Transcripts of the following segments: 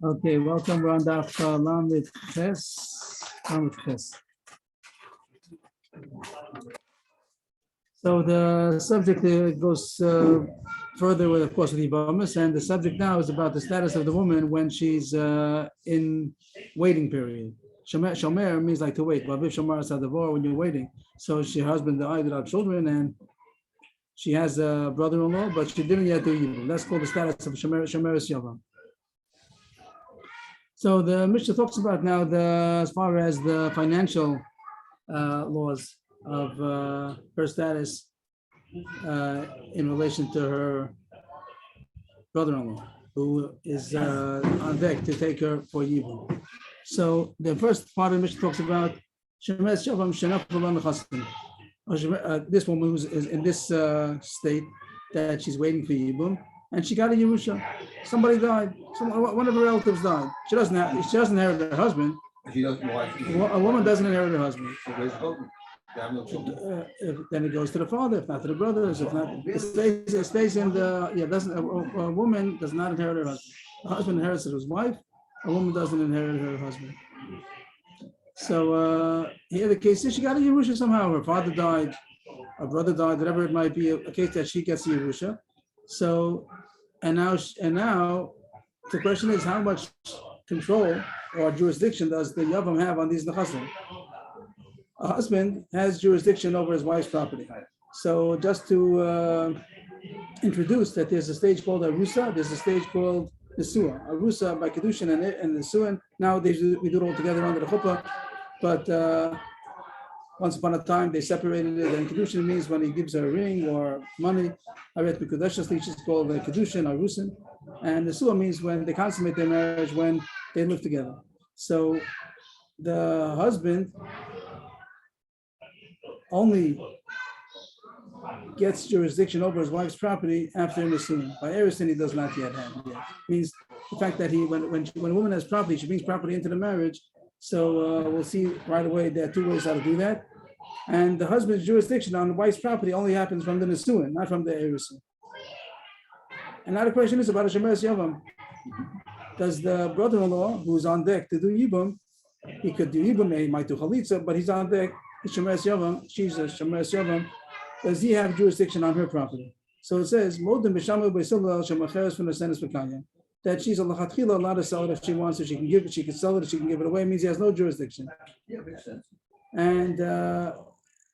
Okay, welcome. We're on Daf Lamed Ches. Lamed Ches. So the subject goes further with, of course, with yevamos, and the subject now is about the status of the woman when she's in waiting period. Shomer means like to wait. Vaviv shomer sadavor, when you're waiting. So her husband died without children, and she has a brother-in-law, but she didn't yet do yibum. That's called the status of shomer yavam. So the Mishnah talks about now as far as the financial laws of her status in relation to her brother-in-law, who is on deck to take her for yibum. So the first part of the Mishnah talks about this woman who's in this state that she's waiting for yibum, and she got a Yerusha. Somebody died. One of her relatives died. She doesn't inherit her husband. A woman doesn't inherit her husband. Then it goes to the father, if not to the brothers. If not, it stays in the a woman does not inherit her husband. The husband inherits his wife. A woman doesn't inherit her husband. So here the case is she got a Yerusha somehow. Her father died, her brother died, whatever it might be. A case that she gets a Yerusha. So. And now the question is, how much control or jurisdiction does the yavam have on these nechasim? A husband has jurisdiction over his wife's property. So just to introduce that there's a stage called arusa, there's a stage called nesua. Arusa by kedushin and nesuin. Nowadays we do it all together under the chuppah, but once upon a time they separated it, and kedushin means when he gives her a ring or money. Aret mikudeshasli, which is called kedushin or rusin, and the nesua means when they consummate their marriage, when they live together. So the husband only gets jurisdiction over his wife's property after nesua. By erisin, he does not yet have. Yet. Means the fact that when a woman has property, she brings property into the marriage. So we'll see right away there are two ways how to do that. And the husband's jurisdiction on the wife's property only happens from the nesuin, not from the erisin. And now the question is about a shemeres yavam. Does the brother-in-law who's on deck to do yibum, he could do yibum, he might do chalitza, but he's on deck, shemeres yavam, she's a shemeres yavam, does he have jurisdiction on her property? So it says, Modim b'shamu b'silal shemacheres from the senes v'kanya, that she's a lachatchila allowed to sell it if she wants, if she can give it, she can sell it, if she can give it away, it means he has no jurisdiction. Yeah, makes sense. And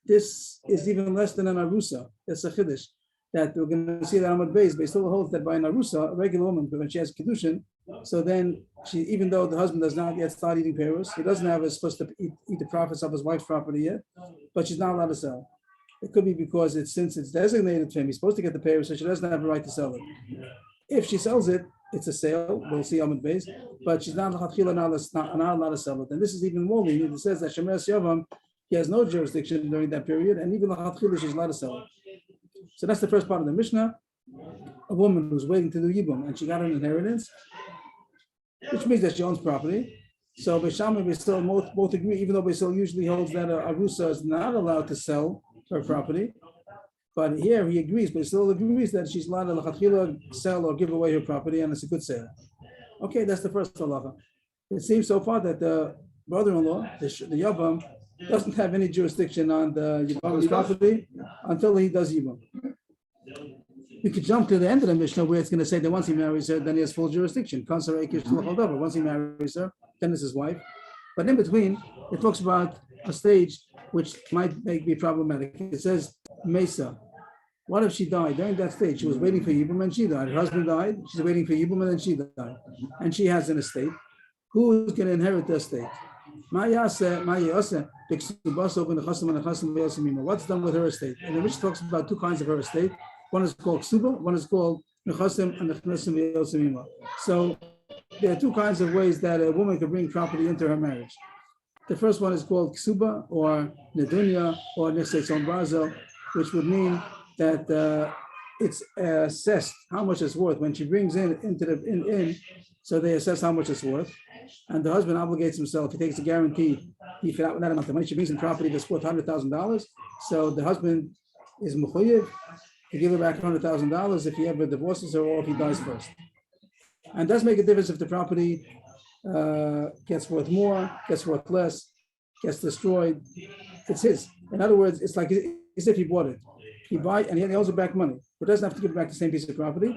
this is even less than an arusa. It's a chiddush that we're going to see that Ahmad Beis, but still holds that by an arusa, a regular woman, but when she has kedushin, so then she, even though the husband does not yet start eating perus, he doesn't have, supposed to eat the profits of his wife's property yet, but she's not allowed to sell. It could be because since it's designated to him, he's supposed to get the perus, so she doesn't have the right to sell it. If she sells it, it's a sale. We'll see Ahmad Beis, but she's not allowed to sell it. And this is even more lenient. It says that shemeres yavam, he has no jurisdiction during that period, and even lachatchila she's allowed to sell it. So that's the first part of the Mishnah. A woman who's waiting to do yibum, and she got an inheritance, which means that she owns property. So Beisham and Beisil both agree, even though Beisil usually holds that a arusa is not allowed to sell her property. But here he agrees, but still agrees that she's allowed to lachatchila sell or give away her property, and it's a good sale. Okay, that's the first halacha. It seems so far that the brother-in-law, the yavam, doesn't have any jurisdiction on the yavam's property until he does yibum. We could jump to the end of the Mishnah where it's going to say that once he marries her, then he has full jurisdiction. Once he marries her, then it's his wife. But in between, it talks about a stage which might be problematic. It says Mesa. What if she died during that stage? She was waiting for yibum and she died. Her husband died. She's waiting for yibum and then she died. And she has an estate. Who's going to inherit the estate? What's done with her estate? And the Mishnah talks about two kinds of her estate. One is called ksuba, one is called nechasim and nechasim v'yosimima. So there are two kinds of ways that a woman can bring property into her marriage. The first one is called ksuba or nedunya or nechsetzon brazel, which would mean that it's assessed how much it's worth when she brings in. So they assess how much it's worth, and the husband obligates himself. He takes a guarantee. If that amount of money, she brings in property that's worth $100,000. So the husband is mechuyev to give her back $100,000 if he ever divorces her or if he dies first. And it does make a difference if the property gets worth more, gets worth less, gets destroyed. It's his. In other words, it's like as if he bought it. He buy and he owes it back money, but doesn't have to give back the same piece of property.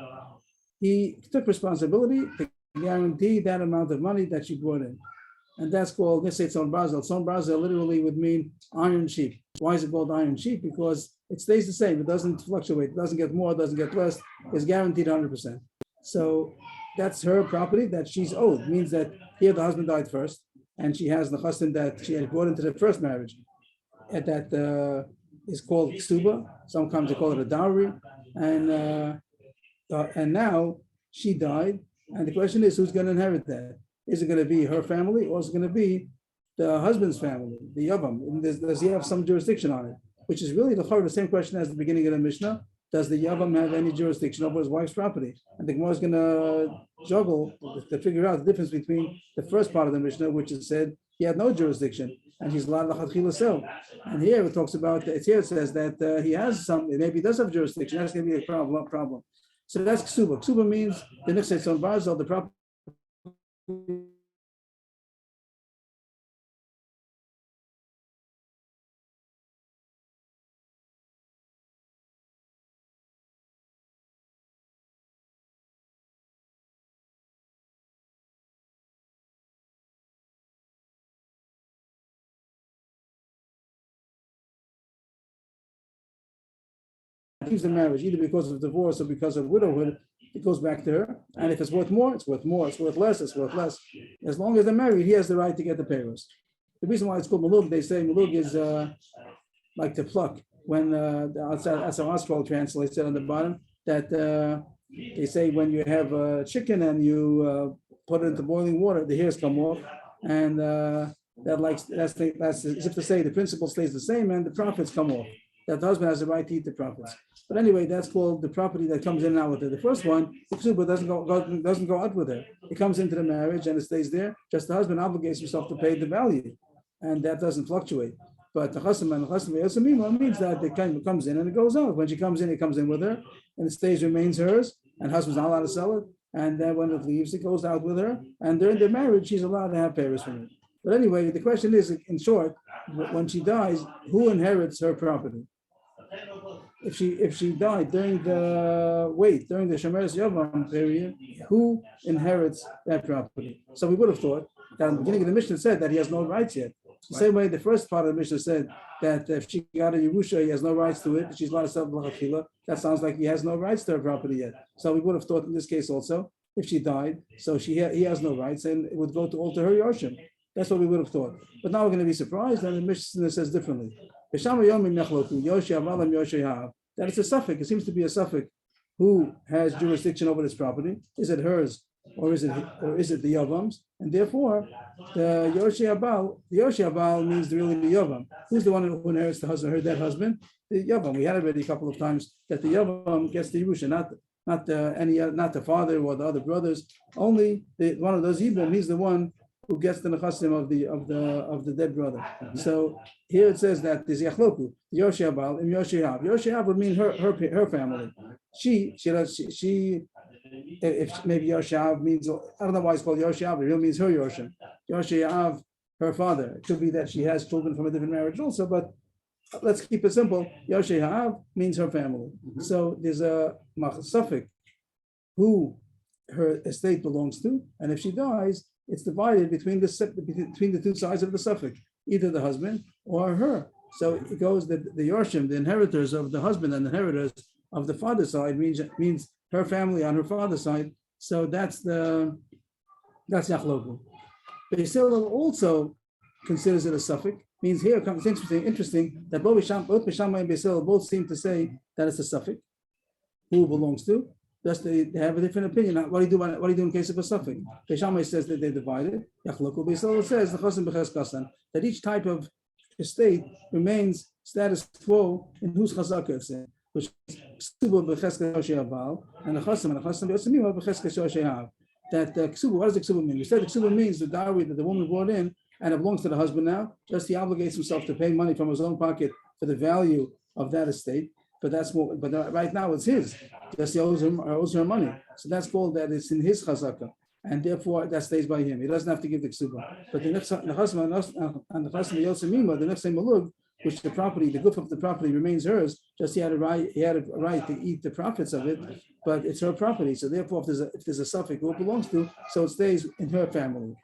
He took responsibility to guarantee that amount of money that she brought in. And that's called, let's say it's on Basel. Son Basel literally would mean iron sheep. Why is it called iron sheep? Because it stays the same. It doesn't fluctuate. It doesn't get more, it doesn't get less. It's guaranteed 100%. So that's her property that she's owed. It means that here the husband died first, and she has the husband that she had brought into the first marriage. And that is called ksuba. Sometimes they call it a dowry. And now she died. And the question is, who's going to inherit that? Is it going to be her family, or is it going to be the husband's family, the yavam? Does he have some jurisdiction on it? Which is really the same question as the beginning of the Mishnah. Does the yavam have any jurisdiction over his wife's property? And the Gemara is going to juggle to figure out the difference between the first part of the Mishnah, which is said he had no jurisdiction and he's allowed l'chadchila sell. And here it talks about, it says that he has some, maybe he does have jurisdiction. That's going to be a problem. So that's ksuba. Ksuba means the nixet on Barzal, the property. Leaves the marriage either because of divorce or because of widowhood, it goes back to her. And if it's worth more, it's worth more. It's worth less, it's worth less. As long as they're married, he has the right to get the payros. The reason why it's called malug, they say malug is like to pluck. When as our Oswald translates it on the bottom, that they say when you have a chicken and you put it into boiling water, the hairs come off, and that's as if to say the principle stays the same and the profits come off. That the husband has the right to eat the profits. But anyway, that's called the property that comes in and out with her. The first one, the ksuba doesn't go out with her. It comes into the marriage and it stays there. Just the husband obligates himself to pay the value, and that doesn't fluctuate. But the chasam and the chasam means that it comes in and it goes out. When she comes in, it comes in with her, and it remains hers, and husband's not allowed to sell it. And then when it leaves, it goes out with her. And during their marriage, she's allowed to have payers from it. But anyway, the question is, in short, when she dies, who inherits her property? If she died during the Shemeres Yavam period, who inherits that property? So we would have thought that in the beginning of the Mishnah said that he has no rights yet. The same way the first part of the Mishnah said that if she got a Yerusha, he has no rights to it. She's allowed to sell l'chadchila. That sounds like he has no rights to her property yet. So we would have thought in this case also, if she died, so he has no rights, and it would go to alter her Yorshim. That's what we would have thought. But now we're going to be surprised, and the Mishnah says differently. That it's a suffix. It seems to be a suffix. Who has jurisdiction over this property? Is it hers, or is it the Yavams? And therefore, the Yoshi Abal means really the Yavam. Who's the one who inherits the husband, her dead husband? The Yavam. We had already a couple of times that the Yavam gets the Yerusha, not the father or the other brothers. Only one of those Yibam. He's the one who gets the nechasim of the dead brother. So here it says that there's Yachloku, Yoshiabal, and Yoshiab. Yoshiab would mean her family. She if maybe Yoshiab means, I don't know why it's called Yoshiab, it really means her Yoshim. Yoshiab, her father. It could be that she has children from a different marriage also, but let's keep it simple. Yoshiab means her family. So there's a suffix who her estate belongs to, and if she dies, it's divided between the two sides of the suffix, either the husband or her. So it goes that the Yorshim, the inheritors of the husband and the inheritors of the father's side, means her family on her father's side. So that's Yachloku. Beisil also considers it a suffix. Means here comes interesting that both Bishama and Beisil both seem to say that it's a suffix. Who belongs to? Just they have a different opinion. What do you do in case of a suffix? Beishamai says that they're divided. Yachloku. Beisil says that each type of estate remains status quo in whose chazaka it's in, which is ksuba b'cheska yosheaval and the chasam b'yosemima b'cheska yosheav. That ksuba, what does the ksuba mean? We said the ksuba means the dowry that the woman brought in and it belongs to the husband now. Just he obligates himself to pay money from his own pocket for the value of that estate. but that's more. But right now it's his. Just he owes her money. So that's called that it's in his chazaka, and therefore that stays by him. He doesn't have to give the ksuba. But the nechasma and the nechasma yosemima, the nechasma malug, which the property, the goof of the property remains hers. Just he had a right to eat the profits of it, but it's her property. So therefore, if there's a suffix who it belongs to, so it stays in her family.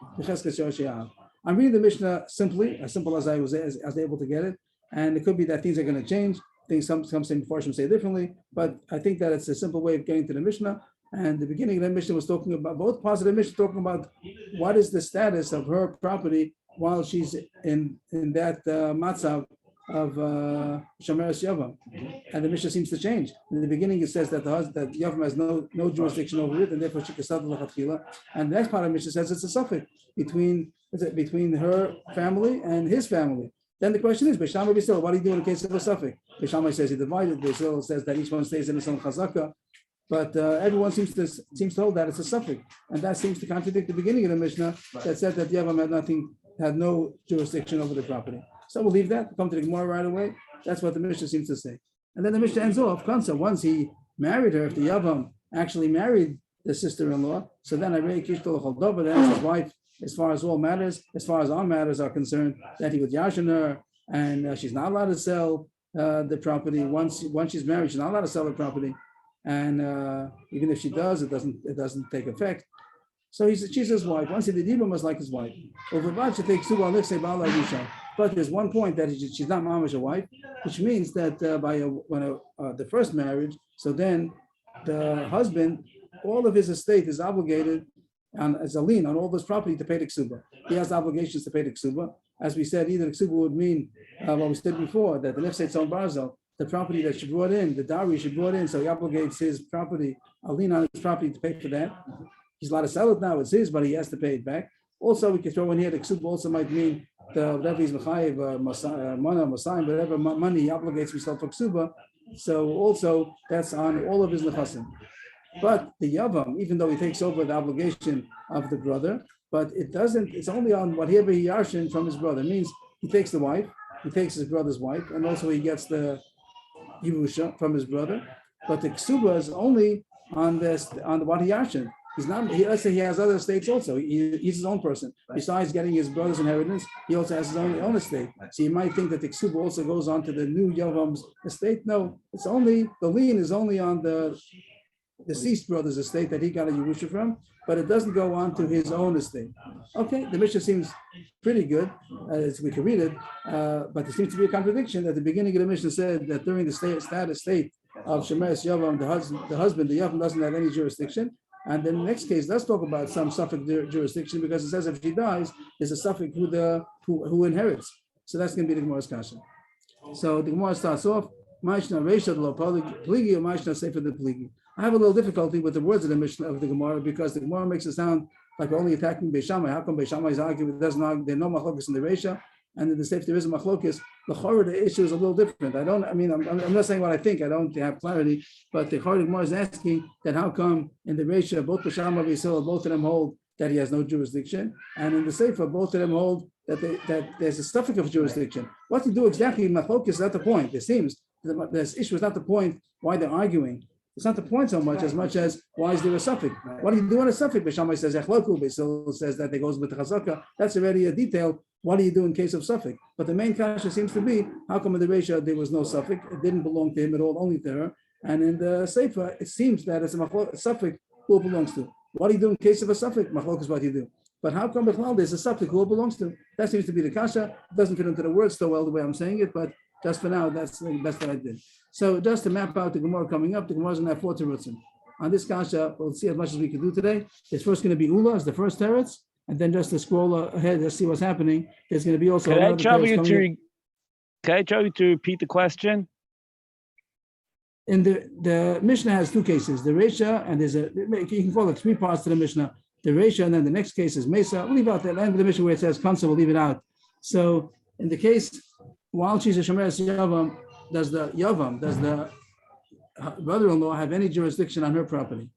I'm reading the Mishnah simply, as simple as I was able to get it, and it could be that things are going to change. Some Mepharshim say differently, but I think that it's a simple way of getting to the Mishnah. And the beginning of the Mishnah was talking about both parts of the Mishnah, talking about what is the status of her property while she's in that matzav of Shomeres Yavam, and the Mishnah seems to change. In the beginning, it says that that Yavam has no jurisdiction over it, and therefore she can start the lachatchila. And the next part of the Mishnah says it's a suffix between her family and his family. Then the question is, Beishamai Beisil, what do you do in the case of a suffix? Beishamai says he divided. Beisil says that each one stays in his own chazaka. But everyone seems to hold that it's a suffix, and that seems to contradict the beginning of the Mishnah that said that Yavam had no jurisdiction over the property. So we'll leave that. We'll come to the Gemara right away. That's what the Mishnah seems to say. And then the Mishnah ends off. Once he married her, if the Yavam actually married the sister-in-law, so then Arei Kishtol Choldova, that's his wife, as far as all matters, as far as our matters are concerned, that he would yashin her, and she's not allowed to sell the property. Once she's married, she's not allowed to sell the property. And even if she does, it doesn't take effect. So she's his wife. Once he did Yibam was like his wife. But there's one point that she's not mamash a wife, which means that the first marriage, so then the husband, all of his estate is obligated as a lien on all this property to pay the ksuba. He has obligations to pay the ksuba. As we said, either the ksuba would mean what we said before, that the nefset tzon barzel, the property that she brought in, the dowry she brought in, so he obligates his property, a lien on his property to pay for that. He's allowed to sell it now, it's his, but he has to pay it back. Also, we can throw in here the ksuba also might mean whatever he's mechayev, mana, masayim, whatever money he obligates himself for ksuba. So also that's on all of his nechasim. But the yavam, even though he takes over the obligation of the brother, but it's only on whatever he yarshin from his brother. It means he takes the wife, he takes his brother's wife, and also he gets the Yirusha from his brother. But the ksuba is only on the what he yarshin. Let's say he has other estates also. He's his own person. Besides getting his brother's inheritance, he also has his own estate. So you might think that the ksuba also goes on to the new Yavam's estate. No, the lien is only on the deceased brother's estate that he got a Yerusha from, but it doesn't go on to his own estate. Okay, the Mishnah seems pretty good, as we can read it, but there seems to be a contradiction. At the beginning of the Mishnah said that during the state of Shomeres Yavam, the husband, the Yavam doesn't have any jurisdiction. And then the next case, let's talk about some suffix jurisdiction, because it says if she dies, there's a suffix who inherits. So that's going to be the Gemara's kasha. So the Gemara starts off, Ma'ishna Reisha lo pligi or Ma'ishna Sefer de pligi. I have a little difficulty with the words of the Mishnah of the Gemara, because the Gemara makes it sound like we're only attacking Beishamai. How come Beishamai is arguing? It doesn't argue. There are no machlokas in the Reisha, and in the Sefer there is a machlokas. The Chorah, the issue is a little different. I'm not saying what I think. I don't have clarity, but the Chorah Gemara is asking that how come in the Reisha both Beishamai and Beisil, both of them hold that he has no jurisdiction, and in the Sefer both of them hold that there's a suffix of jurisdiction. What to do exactly in machlokas is not the point. It seems this issue is not the point why they're arguing. It's not the point so much as why is there a suffix? What do you do on a suffix? Beishamai says echloku, Beisil says that it goes with the chazaka. That's already a detail. What do you do in case of suffix? But the main kasha seems to be, how come in the Reisha there was no suffix? It didn't belong to him at all, only to her. And in the Sefer, it seems that it's a suffix who it belongs to. What do you do in case of a suffix? Machlok is what you do. But how come there's a suffix who it belongs to? That seems to be the kasha. It doesn't fit into the words so well the way I'm saying it, but just for now, that's the best that I did. So just to map out the Gemara coming up, the Gemara is going to have 4 terutzim. On this kasha, we'll see as much as we can do today. It's first going to be Ula as the first teretz, and then just to scroll ahead to see what's happening. There's going to be also. Can I trouble you to repeat the question? In the Mishnah has 2 cases: the Reisha, and you can call it 3 parts to the Mishnah. The Reisha, and then the next case is Mesa. We'll leave out the end of the Mishnah where it says Kansa. We'll leave it out. So in the case while she's a Shomeres Yavam, does the brother-in-law have any jurisdiction on her property?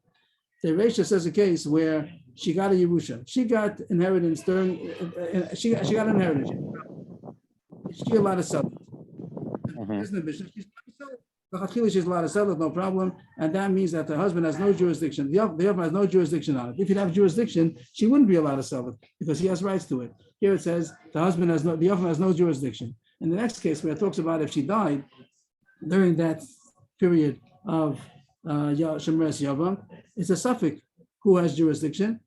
The Reisha says a case where she got a Yerusha. She got inheritance she got an inheritance. Is she allowed to sell it? Isn't the Mishnah? She's allowed to sell it. she's allowed to sell it, no problem. And that means that the husband has no jurisdiction. The Yavam has no jurisdiction on it. If he'd have jurisdiction, she wouldn't be allowed to sell it because he has rights to it. Here it says the Yavam has no jurisdiction. In the next case, where it talks about if she died during that period of Shemeres Yavam, it's a suffix who has jurisdiction.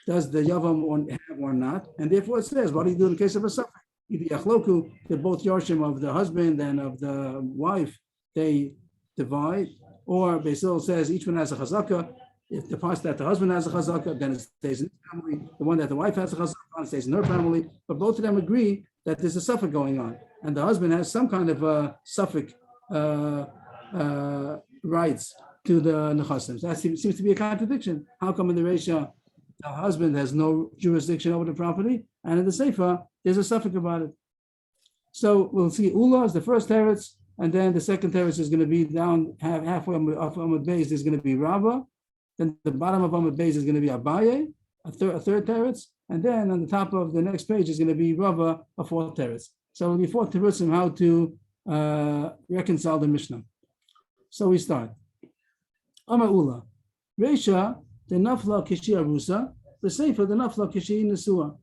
Does the Yavam have or not? And therefore it says, what do you do in case of a suffix? Either Yachloku, that both Yarshim of the husband and of the wife, they divide, or Basil says each one has a chazaka. If the parts that the husband has a chazaka, then it stays in his family. The one that the wife has a chazaka, it stays in her family. But both of them agree that there's a suffix going on, and the husband has some kind of a suffix rights to the nechasim. That seems to be a contradiction. How come in the Reisha the husband has no jurisdiction over the property, and in the Sefer there's a suffix about it? So we'll see. Ula is the first teretz. And then the second teretz is going to be down halfway of Amud Beis. There's going to be Rava. Then the bottom of Amud Beis is going to be Abaye, a third teretz. And then on the top of the next page is going to be Rava, a fourth teretz. So it'll be four teretzim how to reconcile the Mishnah. So we start. Amar Ula, Reisha the Nafla Kishi Arusa, the Sefer the Nafla Kishi Nesua.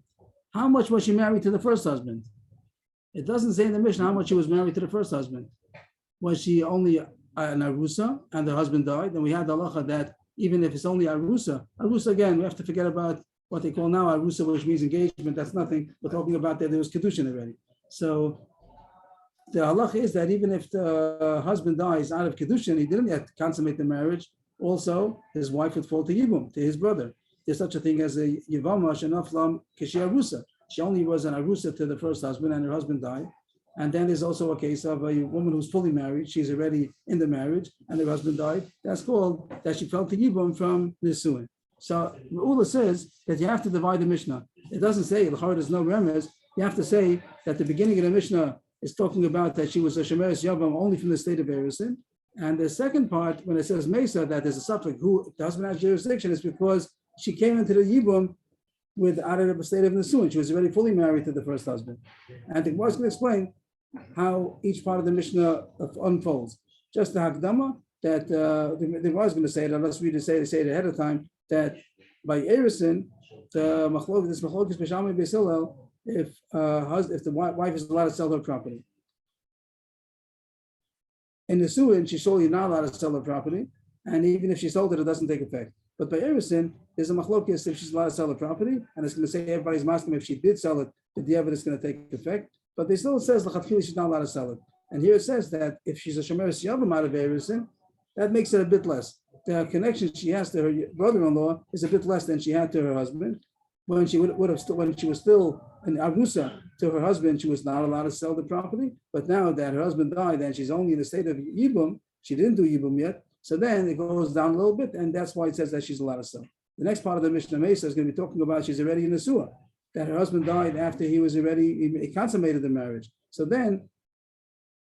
How much was she married to the first husband? It doesn't say in the Mishnah how much she was married to the first husband. Was she only an Arusa and the husband died? And we had the halacha that even if it's only Arusa again, we have to forget about what they call now Arusa, which means engagement. That's nothing. We're talking about that there was Kedushin already. So the halacha is that even if the husband dies out of Kedushin, he didn't yet consummate the marriage. Also, his wife would fall to Yibum, to his brother. There's such a thing as a yevamos shenaflam kishi Arusa. She only was an Arusa to the first husband and her husband died. And then there's also a case of a woman who's fully married. She's already in the marriage and her husband died. That's called that she fell to Yibum from Nisuin. So Ula says that you have to divide the Mishnah. It doesn't say, there's no remez. You have to say that the beginning of the Mishnah is talking about that she was a Shemeres Yavam only from the state of Erisin. And the second part, when it says Mesa, that there's a suffix who the husband has jurisdiction, is because she came into the Yibum out of the state of Nisuin. She was already fully married to the first husband. And the Gemara is going to explain how each part of the Mishnah unfolds. Just the Hakdama, that the Gemara is going to say it, unless we just say it ahead of time, that by Erisin, the Machlokes B'Shamai B'Hillel, if the wife is allowed to sell her property. In Nisuin, she's surely not allowed to sell her property, and even if she sold it, it doesn't take effect. But by Erisin, there's a machlokes if she's allowed to sell her property, and it's going to say everybody's masking if she did sell it, the evidence is going to take effect. But they still says l'chatchila she's not allowed to sell it. And here it says that if she's a shemeres yavam out of Erisin, that makes it a bit less. The connection she has to her brother-in-law is a bit less than she had to her husband. When she when she was still an arusa to her husband, she was not allowed to sell the property. But now that her husband died and she's only in the state of yibum, she didn't do yibum yet. So then it goes down a little bit, and that's why it says that she's allowed to sell. The next part of the Mishnah Mesa is going to be talking about she's already in the Nesua, that her husband died after he consummated the marriage. So then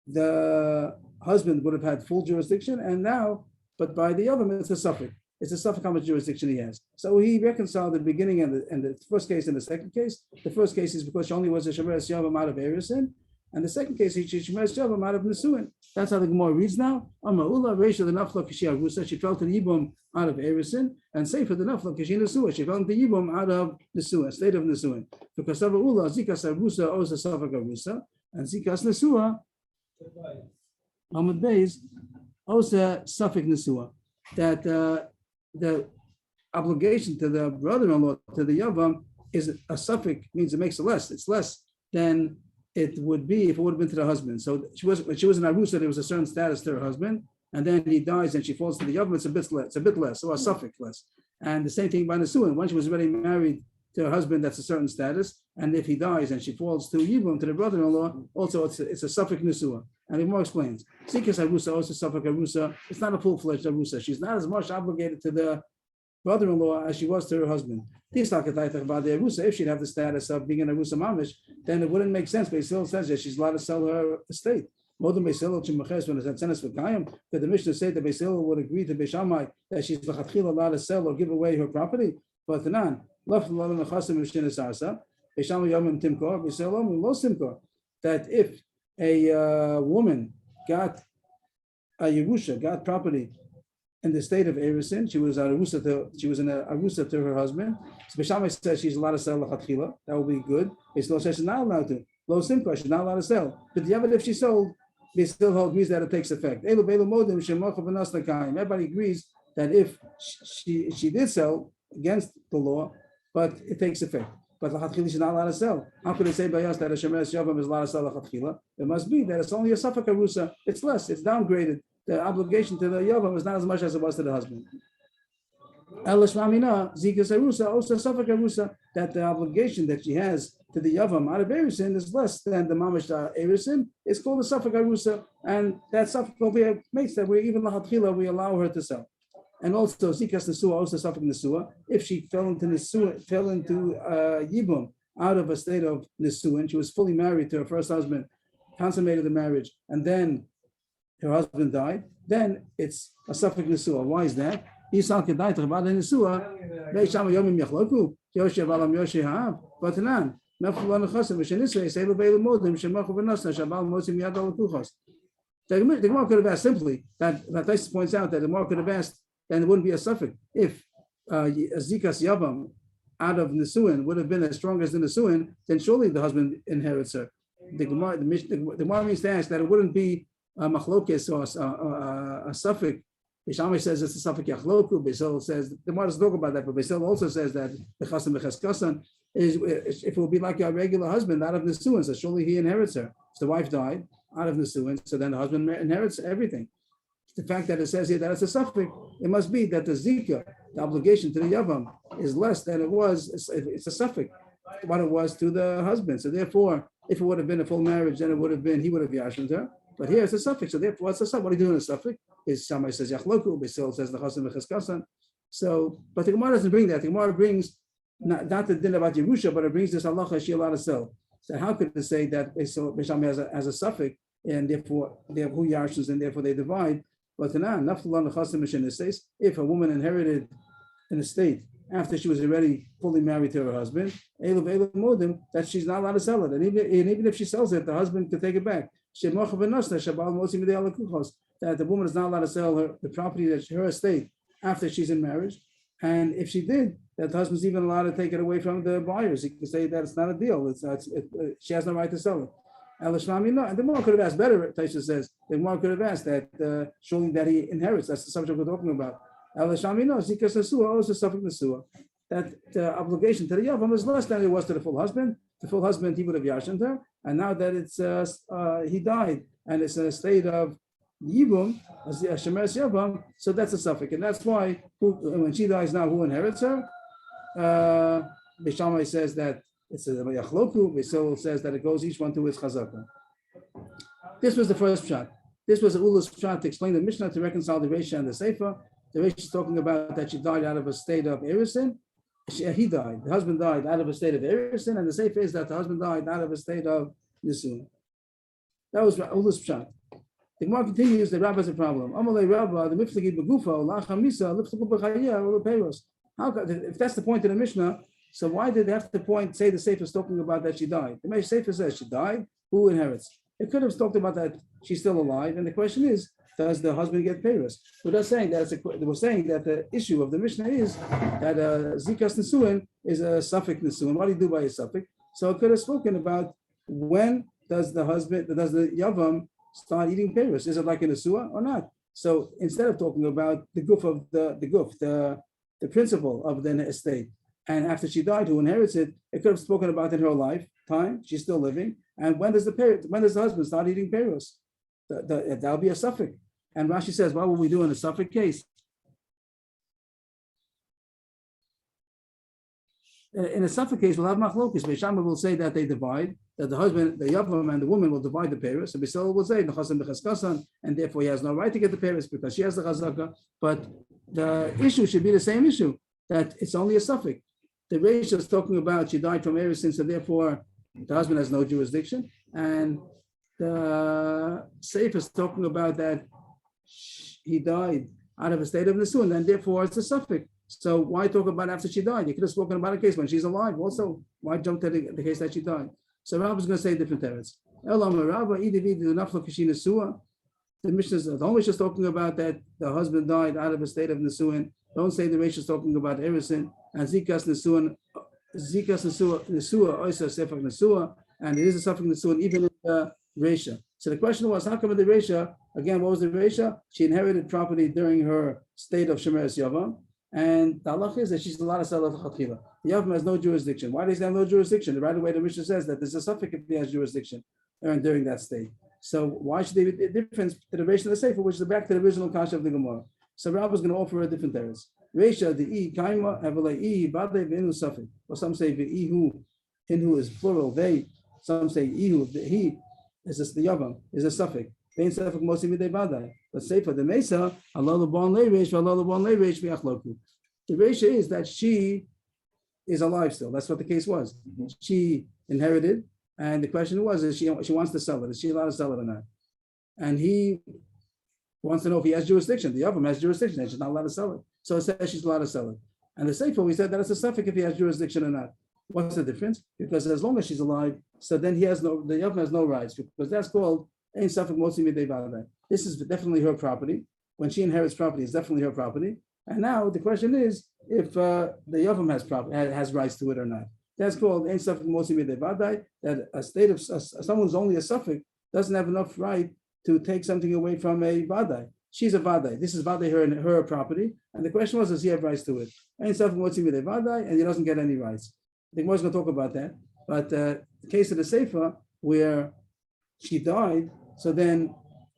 the husband would have had full jurisdiction, and now, but by the other, it's a suffix. It's a suffix how much jurisdiction he has. So he reconciled the beginning and the first case and the second case. The first case is because she only was a shemeres yavam out of Erisin, and the second case is shemeres yavam out of Nesuin. That's how the Gemara reads now. Ama'ula reisha the nafla kishi arusa. She fell to the yibum out of Erisin, and Sefer the nafla kishi Nesua. She fell to the yibum out of Nesuin, state of Nesuin. Because Ula zikas arusa owes a suffix arusa, and zikas Nesua Amud Beis owes a suffix Nesua. That the obligation to the brother-in-law, to the yavam, is a suffix, means it makes it less. It's less than it would be if it would have been to the husband. So when she was in arusa, there was a certain status to her husband, and then he dies and she falls to the yavam. It's a bit less. So a suffix less. And the same thing by Nesuin. When she was already married to her husband, that's a certain status. And if he dies and she falls to yibum, to the brother-in-law, also it's a suffix Nesua. And he more explains. Sikas arusa, also suffix arusa. It's not a full-fledged arusa. She's not as much obligated to the brother-in-law as she was to her husband. About the arusa, if she'd have the status of being an arusa mamish, then it wouldn't make sense. But he still says that she's allowed to sell her estate. Modern Beisil Chimachas when it's at Senes V'Kayim, that the Mishnah say that Beisil would agree to Beishamai that she's l'chatchila allowed to sell or give away her property. But Tanan, that if a woman got a Yerusha got property in the state of Erisin. She was in a arusa to her husband. So Beishamai says she's allowed to sell lachatchila. That will be good. Beislo says she's not allowed to. Lo simcha, she's not allowed to sell. But the other, if she sold, they still agrees that it takes effect. Everybody agrees that if she did sell against the law, but it takes effect. But lachatchila she's not allowed to sell. How could they say by us that a shemeres yavam is allowed to sell lachatchila? It must be that it's only a safek arusa. It's less. It's downgraded. The obligation to the yavam is not as much as it was to the husband. That the obligation that she has to the yavam out of erisin is less than the mamish erisin. It's called a safek arusa, and that safek makes that we even lachatchila we allow her to sell. And also zikas nesua, also safek nesua. If she fell into yibum out of a state of nesua, and she was fully married to her first husband, consummated the marriage, and then her husband died, then it's a safek nesua. Why is that? The Gemara could have asked simply that Tais points out that the Gemara could have asked, then it wouldn't be a safek if a zikas yavam out of nesuin would have been as strong as the nesuin, then surely the husband inherits her. The Gemara means to ask that it wouldn't be a machlokes or a safek. Beishamai says it's a safek yachloku. Beisol says the Gemara doesn't talk about that, but Beisol also says that the chasam becheskasan is if it will be like a regular husband out of nesuin, so surely he inherits her. If the wife died out of nesuin, so then the husband inherits everything. The fact that it says here that it's a safek, it must be that the zika, the obligation to the yavam, is less than it was. It's a safek what it was to the husband. So therefore, if it would have been a full marriage, then it would have been he would have yashned her. But here it's a safek. So therefore, what's a safek? What are you doing in a safek? Is somebody says yachloku, Beisil says the chasam becheskasan. So, but the Gemara doesn't bring that. The Gemara brings not the din about Yerusha, but it brings this halacha she allowed to sell. So how could it say that Beishamai has a safek, and therefore they have who yashns, and therefore they divide? But if a woman inherited an estate after she was already fully married to her husband, that she's not allowed to sell it. And even if she sells it, the husband could take it back. That the woman is not allowed to sell the property, that's her estate, after she's in marriage. And if she did, that the husband's even allowed to take it away from the buyers. He could say that it's not a deal. She has no right to sell it. And the Gemara could have asked better. Taisha says the Gemara could have asked that showing that he inherits. That's the subject we're talking about. That the obligation to the yavam is less than it was to the full husband. The full husband he would have yashned her, and now that it's he died and it's in a state of yibum, as the shemeres yavam, so that's a safek, and that's why when she dies now, who inherits her? Beishamai says that it's a yachloku. Beisol says that it goes each one to its chazaka. This was the first shot. This was a Ula's shot to explain the Mishnah to reconcile the Reisha and the Seifa. The Reisha is talking about that she died out of a state of erisin. He died. The husband died out of a state of erisin, and the Seifa is that the husband died out of a state of nisun. That was Ula's shot. The Gemara continues. The Rabbi has a problem. Amalei Rabba, the miflegi begufo lachamisa liftaku b'chayya or peiros. How if that's the point of the Mishnah? So why did they have to say the Sefer is talking about that she died? The Sefer says she died. Who inherits? It could have talked about that she's still alive, and the question is, does the husband get peiros? We're saying that we're saying that the issue of the Mishnah is that zikas nesuin is a safek nesuin. What do you do by a safek? So it could have spoken about when does the yavam start eating peiros? Is it like a nesua or not? So instead of talking about the guf of the principle of the estate, and after she died, who inherits it, it could have spoken about in her lifetime. She's still living. And when does the husband start eating peiros? That'll be a safek. And Rashi says, what will we do in a safek case? In a safek case, we'll have machlokes. Beishamai will say that they divide, that the husband, the yavam, and the woman will divide the peiros. And Beisil will say, and therefore he has no right to get the peiros because she has the chazaka. But the issue should be the same issue, that it's only a safek. The Reish is talking about she died from erisin, so therefore the husband has no jurisdiction. And the Seif is talking about that he died out of a state of nesuin, and therefore it's a safek. So why talk about after she died? You could have spoken about a case when she's alive. Also, why jump to the case that she died? So Rabbi is going to say different terms. the Mishnah is only just talking about that the husband died out of a state of Nisuin. Don't say the Reish is talking about Erisin and Zikas Nisuin. Zikas Nisua, Oysa Sefak Nisua, and it is a Sefak Nisuin even in the Reisha. So the question was, how come in the Reisha, again, what was the Reisha? She inherited property during her state of Shemeres Yavam, and the halach is that she's allowed to sell it to Chatchila. The Yavam has no jurisdiction. Why does he have no jurisdiction? Right away, the Mishnah says that there's a suffix if he has jurisdiction during that state. So why should there be a difference to the Reisha and the Sefer, which is back to the original kasha of the Gemara? So Rav is going to offer a different terrace. Reisha, the E, Kaima, Avalei E, Badei, V'inu suffix. Or some say V'ihu, Inhu is plural, they. Some say Ihu, the he is the Yavam, is a suffix. Vein suffix Mosi Midei Badei. But Sefer, the Mesa, Allah the Bon Le Reish, Allah the Bon Le Reish, V'achloku. The Reisha is that she is alive still. That's what the case was. She inherited, and the question was, is she wants to sell it. Is she allowed to sell it or not? And he wants to know if he has jurisdiction. The Yavam has jurisdiction, and she's not allowed to sell it. So it says she's allowed to sell it. And the Sefer, we said that it's a suffix if he has jurisdiction or not. What's the difference? Because as long as she's alive, so then the Yavam has no rights, because that's called Ein Suffix Motzi Midei Badei. This is definitely her property. When she inherits property, it's definitely her property. And now the question is if the Yavam has rights to it or not. That's called Ein Suffix Motzi Midei Badei, that a state of someone who's only a suffix doesn't have enough right to take something away from a Vadai. She's a Vadai. This is Vadai, her property. And the question was, does he have rights to it? Ein Suffix Motzi Midei Vadai, and he doesn't get any rights. I think we're going to talk about that. But the case of the Sefer, where she died, so then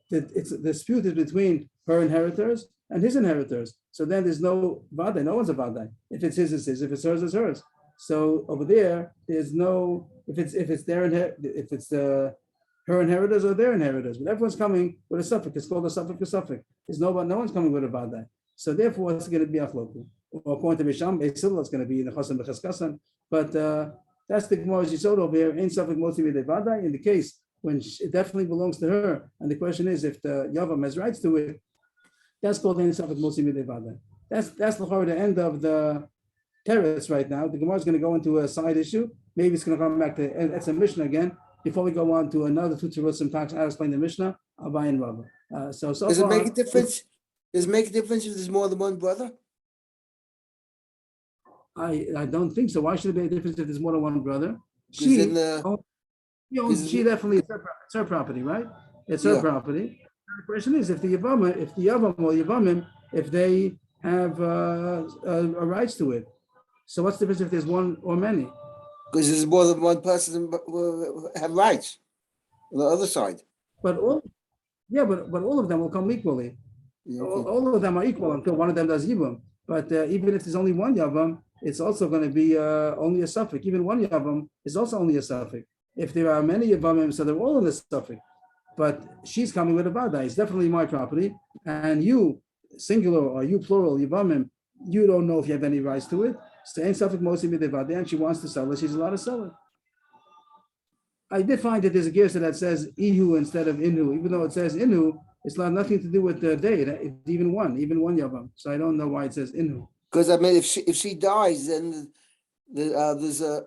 the dispute is between her inheritors and his inheritors. So then there's no Vadai, no one's a Vadai. If it's his, it's his. If it's hers, it's hers. So over there, there's no, if it's her inheritors or their inheritors, but everyone's coming with a suffix. It's called a suffix. There's no one's coming with a Vadai. So therefore, it's going to be achloku. Or according to Bisham, it's going to be in the Chasam B'Chaskasan. But that's the Gemara's Yisod over here. Ein Suffix Motzi Midei Vadai. In the case when it definitely belongs to her, and the question is if the Yavam has rights to it, that's called Ein Suffix Motzi Midei Vadai. That's the end of the teretz right now. The Gemara is going to go into a side issue. Maybe it's going to come back to it's a Mishnah again. Before we go on to another two terutzim talks, I'll explain the Mishnah. I'll buy in Rabba. So does it make a difference? Does it make a difference if there's more than one brother? I don't think so. Why should there be a difference if there's more than one brother? She definitely, it's her property, right? It's her property. The question is if the Yavam or Yavamim, if they have rights to it. So what's the difference if there's one or many? Because there's more than one person have rights on the other side. But all of them will come equally. Yeah, okay. All of them are equal until one of them does Yivam. But even if there's only one Yavam, it's also going to be only a suffix. Even one Yavam is also only a suffix. If there are many Yavamim, so they're all in the suffix. But she's coming with a Vadai. It's definitely my property. And you, singular, or you, plural, Yavamim, you don't know if you have any rights to it. So Ein Suffix Motzi Midei Vadai, and she wants to sell it, she's allowed to sell it. I did find that there's a gersa that says Ihu instead of Inu. Even though it says Inu, it's not nothing to do with the day. It's even one Yavam. So I don't know why it says Inu. Because I mean, if she dies, then there's a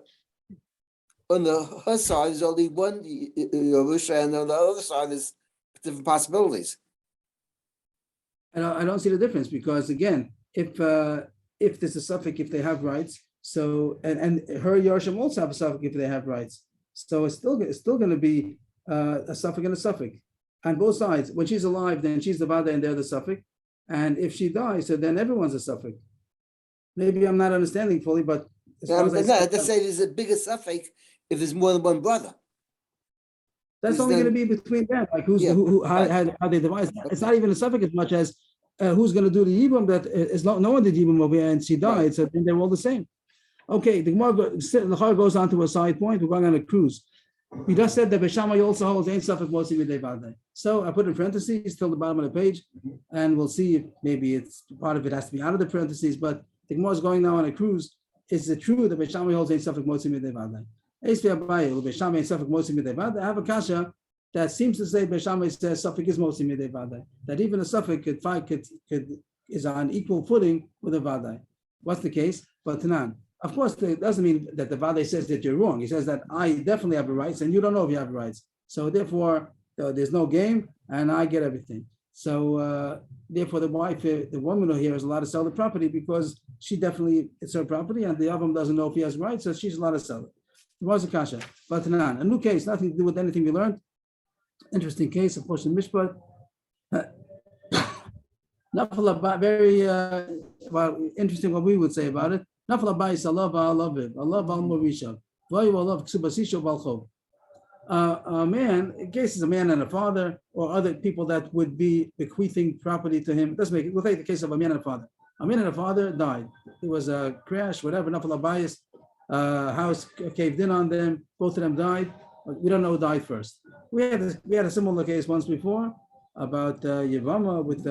on her side there's only one Yerusha, and on the other side there's different possibilities. And I don't see the difference because again, if there's a suffix, if they have rights, so and her Yerusha also have a suffix if they have rights, so it's still going to be a suffix and a suffix on both sides. When she's alive, then she's the Vada and they're the suffix, and if she dies, so then everyone's a suffix. Maybe I'm not understanding fully, but let's say there's a bigger suffix if there's more than one brother. That's only going to be between them, like how they devise. It's not even a suffix as much as who's going to do the Yibum. That is no one did Yibum over here, and she died, right. So then they're all the same. Okay, the Gemara goes on to a side point. We're going on a cruise. We just said that Beishamai also holds Ein Suffix Motzi Midei Vadai. So I put in parentheses till the bottom of the page, and we'll see if maybe it's part of it has to be out of the parentheses, but the Gemara is going now on a cruise. Is it true that Beishamai holds Ein Suffix Motzi Midei Vadai? Beishamai Ein Suffix Motzi Midei Vadai. I have a kasha that seems to say Beishamai says suffix is Motzi Midei Vadai. That even a suffix is on equal footing with a Vadai. What's the case? But Tanan. Of course, it doesn't mean that the Vadai says that you're wrong. He says that I definitely have rights, and you don't know if you have rights. So therefore, there's no game. and I get everything. So therefore, the wife, the woman here is allowed to sell the property because she definitely, it's her property, and the Yavam doesn't know if he has rights, so she's allowed to sell it. Was a kasha, but a new case, nothing to do with anything we learned. Interesting case, of course, in Mishpat. Very well, interesting what we would say about it. A man, in case is a man and a father, or other people that would be bequeathing property to him. It doesn't make it. We'll take the case of a man and a father. A man and a father died. It was a crash, whatever. House caved in on them. Both of them died. We don't know who died first. We had a similar case once before about yevamos with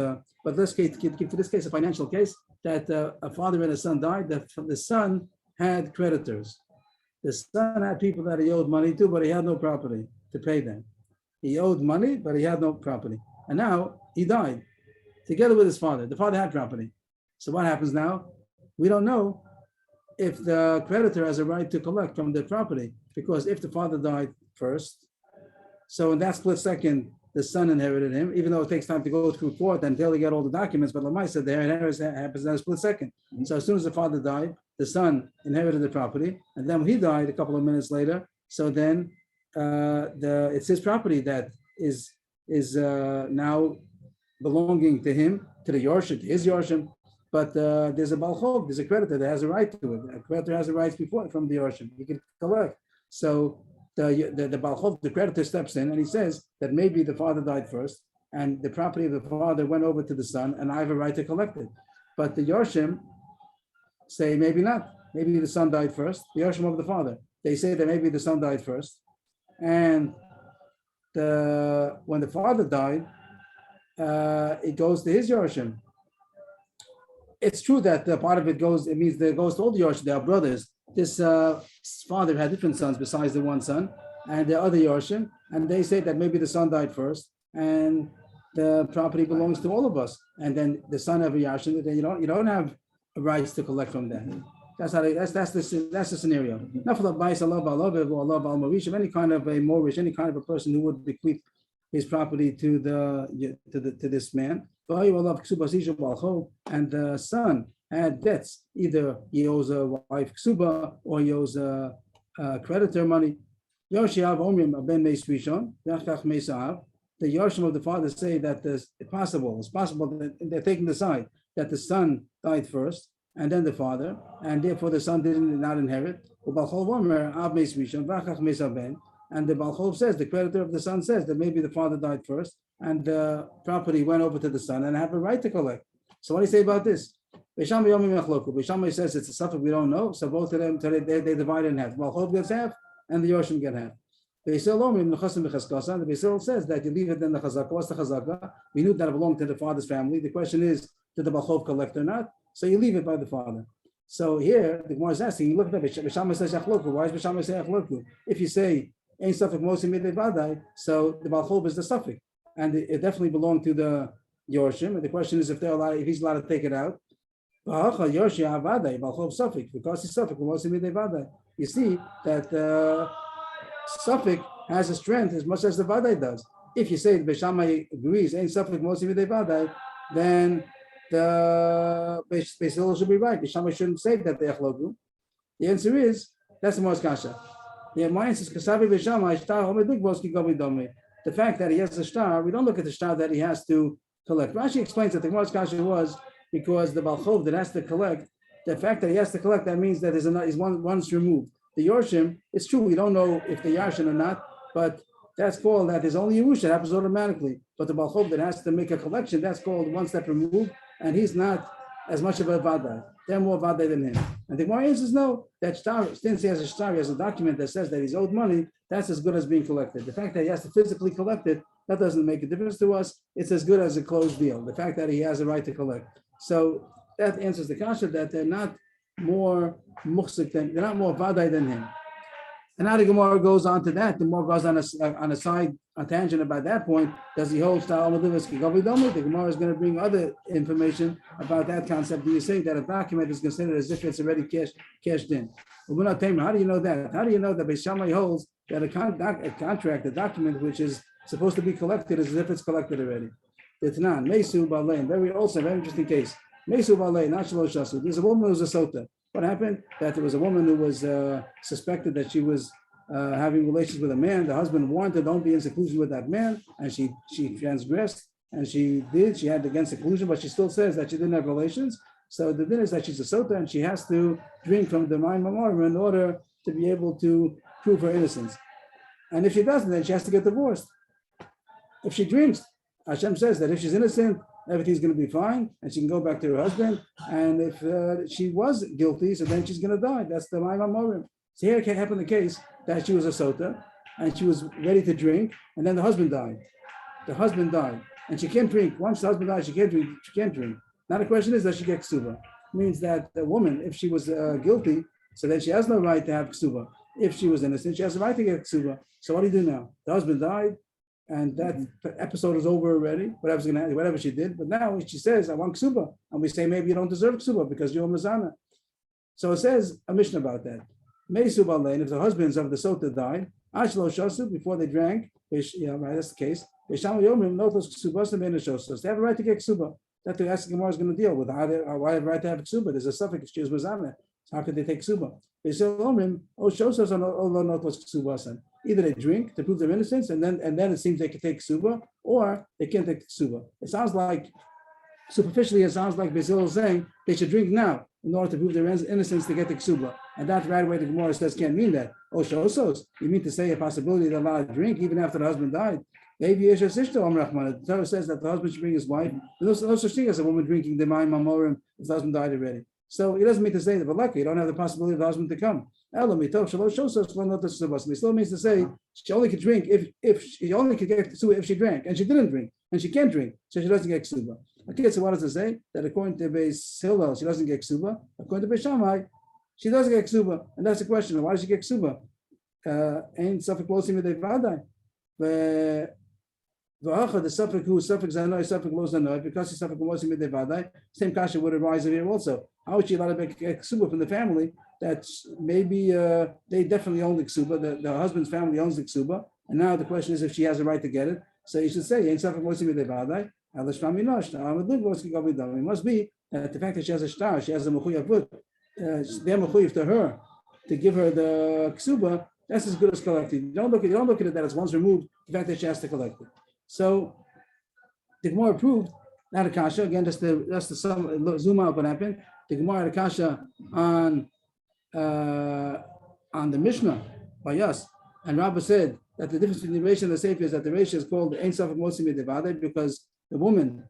but let's keep to this case a financial case that a father and a son died. The son had creditors. The son had people that he owed money to, but he had no property to pay them. He owed money, but he had no property. And now he died together with his father. The father had property. So what happens now? We don't know if the creditor has a right to collect from the property, because if the father died first, so in that split second, the son inherited him, even though it takes time to go through court until he got all the documents, but Lamai said the inheritance happens in a split second. So as soon as the father died, the son inherited the property, and then when he died a couple of minutes later, so then it's his property that is now belonging to him, to the Yorshim, to his Yorshim, but there's a Balchov, there's a creditor that has a right to it. A creditor has a right before from the Yorshim, he can collect. So the Balchov, the creditor steps in and he says that maybe the father died first and the property of the father went over to the son and I have a right to collect it. But the Yorshim say maybe not. Maybe the son died first. The Yorshim of the father, they say that maybe the son died first. And when the father died, it goes to his Yorshim. It's true that part of it goes, it means that it goes to all the Yorshim, they are brothers. This father had different sons besides the one son, and the other Yorshim, and they say that maybe the son died first, and the property belongs to all of us. And then the son of a Yorshim, then you don't have rights to collect from that. That's the scenario. Any kind of a mortgage, any kind of a person who would bequeath his property to this man. And the son had debts. Either he owes a wife ksuba or he owes a creditor money. The Yorshim of the father say that it's possible that they're taking the side that the son died first and then the father, and therefore the son did not inherit. And the Balchov says, the creditor of the son says that maybe the father died first and the property went over to the son and have a right to collect. So what do you say about this? Beishamai says it's a suffix we don't know, so both of them they divide in half. Balchov gets half and the Yorshim get half. The Beisil says that you leave it in the chazaka. What's the chazaka? We knew that it belonged to the father's family. The question is, did the Balchov collect or not? So you leave it by the father. So here, the Gemara is asking, you look at that, Beishamai says Yachloku. Why is Beishamai say Yachloku? If you say, ain't suffix mosi midei vadai, so the Balchov is the suffix. And it definitely belonged to the Yorshim. And the question is if he's allowed to take it out. Because he's suffix, you see that suffix has a strength as much as the vadai does. If you say the Beishamai agrees, ain't suffix mosi midei vadai, then the Beisil should be right. Beishamai shouldn't say that they achlogu. The answer is that's the most kasha. The mind says kasavi Beishamai shtar omedik boski gomi domi. The fact that he has a star, we don't look at the star that he has to collect. Rashi explains that the Gemara's kasha was because the Balchov that has to collect, the fact that he has to collect, that means that is once removed. The Yorshim, it's true, we don't know if the Yarshin or not, but that's called that there's only Yerusha, it happens automatically. But the Balchov that has to make a collection, that's called one step removed, and he's not as much of a Vadai. They're more Vadai than him. And the Gemara says no, that star, since he has a star, he has a document that says that he's owed money, that's as good as being collected. The fact that he has to physically collect it, that doesn't make a difference to us. It's as good as a closed deal. The fact that he has a right to collect. So that answers the kasha that they're not more muhsik they're not more vadai than him. And now the Gemara goes on to that. The Gemara goes on a side, a tangent about that point. Does he hold style? The Gemara is going to bring other information about that concept. Do you say that a document is considered as if it's already cashed in? Well, we're not telling you. How do you know that? How do you know that Beishamai holds that a contract, a document which is supposed to be collected as if it's collected already. Itnan, Mesu Balein, very interesting case. Mesu Balein, not Shalosh Shasu. There's a woman who was a sota. What happened? That there was a woman who was suspected that she was having relations with a man. The husband warned her, don't be in seclusion with that man, and she transgressed, and she did. She had against seclusion, but she still says that she didn't have relations. So the din is that she's a sota, and she has to drink from the Mayim Hamorim in order to be able to prove her innocence. And if she doesn't, then she has to get divorced. If she drinks, Hashem says that if she's innocent, everything's going to be fine, and she can go back to her husband. And if she was guilty, so then she's going to die. That's the Mayim Hamorim. So here it can happen the case that she was a sota, and she was ready to drink, and then the husband died. The husband died, and she can't drink. Once the husband dies, she can't drink. She can't drink. Now the question is, does she get ksuba? Means that the woman, if she was guilty, so then she has no right to have ksuba. If she was innocent, she has the right to get ksuba. So what do you do now? The husband died, and that episode is over already. Whatever's going to happen, whatever she did. But now she says, I want ksuba. And we say, maybe you don't deserve ksuba because you're a mazana. So it says a mission about that. Mesu Balein, if the husbands of the sota died, Ashlo Shosu, before they drank, right, that's the case. They have a right to get ksuba. That the Asking Gemara is going to deal with. Why have a right to have ksuba? There's a suffix, she was mazana. So how could they take ksuba? Either they drink to prove their innocence, and then it seems they can take ksuba, or they can't take ksuba. It sounds like, superficially, it sounds like Basil is saying they should drink now in order to prove their innocence to get the ksuba. And that's right away the Gemara says can't mean that. You mean to say a possibility they're allowed to drink even after the husband died? Maybe the Torah says that the husband should bring his wife. There's no such thing as a woman drinking the Mayim Hamorim if the husband died already. So it doesn't mean to say that, but lucky, you don't have the possibility of the husband to come. It still means to say she only could drink if she only could get ksuba if she drank, and she didn't drink, and she can't drink, so she doesn't get ksuba. Okay, so what does it say? That according to Beis Hillel, she doesn't get ksuba. According to Beis Shammai, she doesn't get ksuba, and that's the question. Why does she get ksuba? Ain't suffix closely with the vaday. The suffix who suffix zanoi suffix lo zanoi because he suffix closely with the vaday. Same kasha would arise here also. How is she allowed to get ksuba from the family? That's maybe they definitely own the ksuba. The husband's family owns the ksuba, and now the question is if she has a right to get it. So you should say ain't suffix closely with the vaday. It must be that the fact that she has a star, she has a mechuyavut, they're mechuyav to her to give her the ksuba. That's as good as collecting. You don't look at it that it's once removed. The fact that she has to collect it. So the Gemara proved not a kasha again. Just to zoom out what happened. The Gemara had a kasha on the Mishnah by us, and Rabbah said that the difference between the Reisha and the Sefer is that the Reisha is called Ein Safek Mosim Yedevadeh because the woman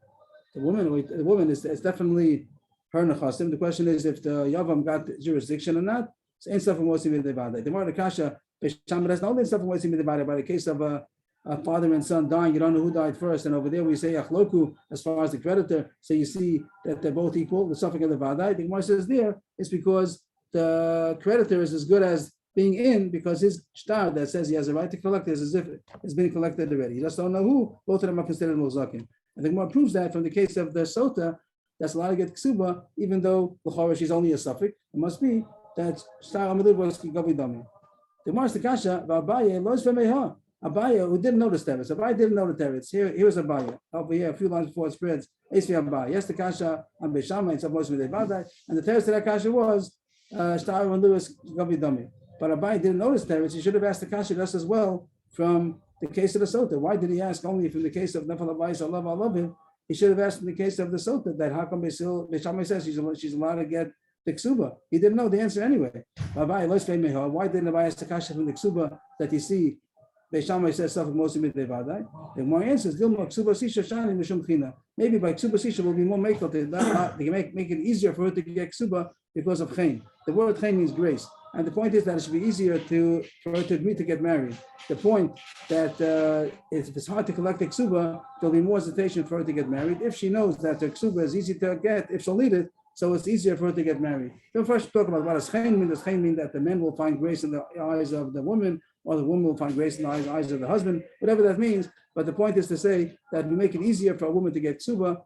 is definitely her nechasim. The question is if the yavam got jurisdiction or not. So Ein Safek Mosim Yedevadeh. The Gemara had a kasha. Beishamar has no Ein Safek Mosim Yedevadeh. By the case of a father and son dying, you don't know who died first, and over there we say achloku as far as the creditor. So you see that they're both equal. The suffix of the vaday. The Gemara says there is because the creditor is as good as being in because his shtar that says he has a right to collect is as if it's been collected already. You just don't know who. Both of them are considered mozakim. And the Gemara proves that from the case of the sota that's allowed to get ksuba, even though l'chora she's only a suffix. It must be that shtar amadur was gavi dami. The Gemara is the kasha v'abaye lois v'meha. Abaya, who didn't notice teretz. Abaya didn't know the teretz. Here was Abaya. Over here, a few lines before it spreads. Esvi Abaya. Yes, the kasha on Beis Shammai and some Moshe Midei, and the teretz to that kasha was Shtar and Lewis Gavi Dami. But Abaya didn't notice teretz. He should have asked the kasha just as well from the case of the sota. Why did he ask only from the case of Nefal Abayis? I love him. He should have asked in the case of the sota that how come Beis Shammai says she's allowed to get the ksuba. He didn't know the answer anyway. Why didn't Abaya ask the kasha from the ksuba that you see? Beis Shammai says something most of the more answers. Maybe by ksuba sisha will be more makel to make it easier for her to get ksuba because of chen. The word chen means grace, and the point is that it should be easier for her to agree to get married. The point that if it's hard to collect the ksuba, there'll be more hesitation for her to get married. If she knows that the ksuba is easy to get, if she'll need it, so it's easier for her to get married. So first talk about what does chen mean. Does chen mean that the men will find grace in the eyes of the woman, or the woman will find grace in the eyes of the husband, whatever that means. But the point is to say that we make it easier for a woman to get ksuba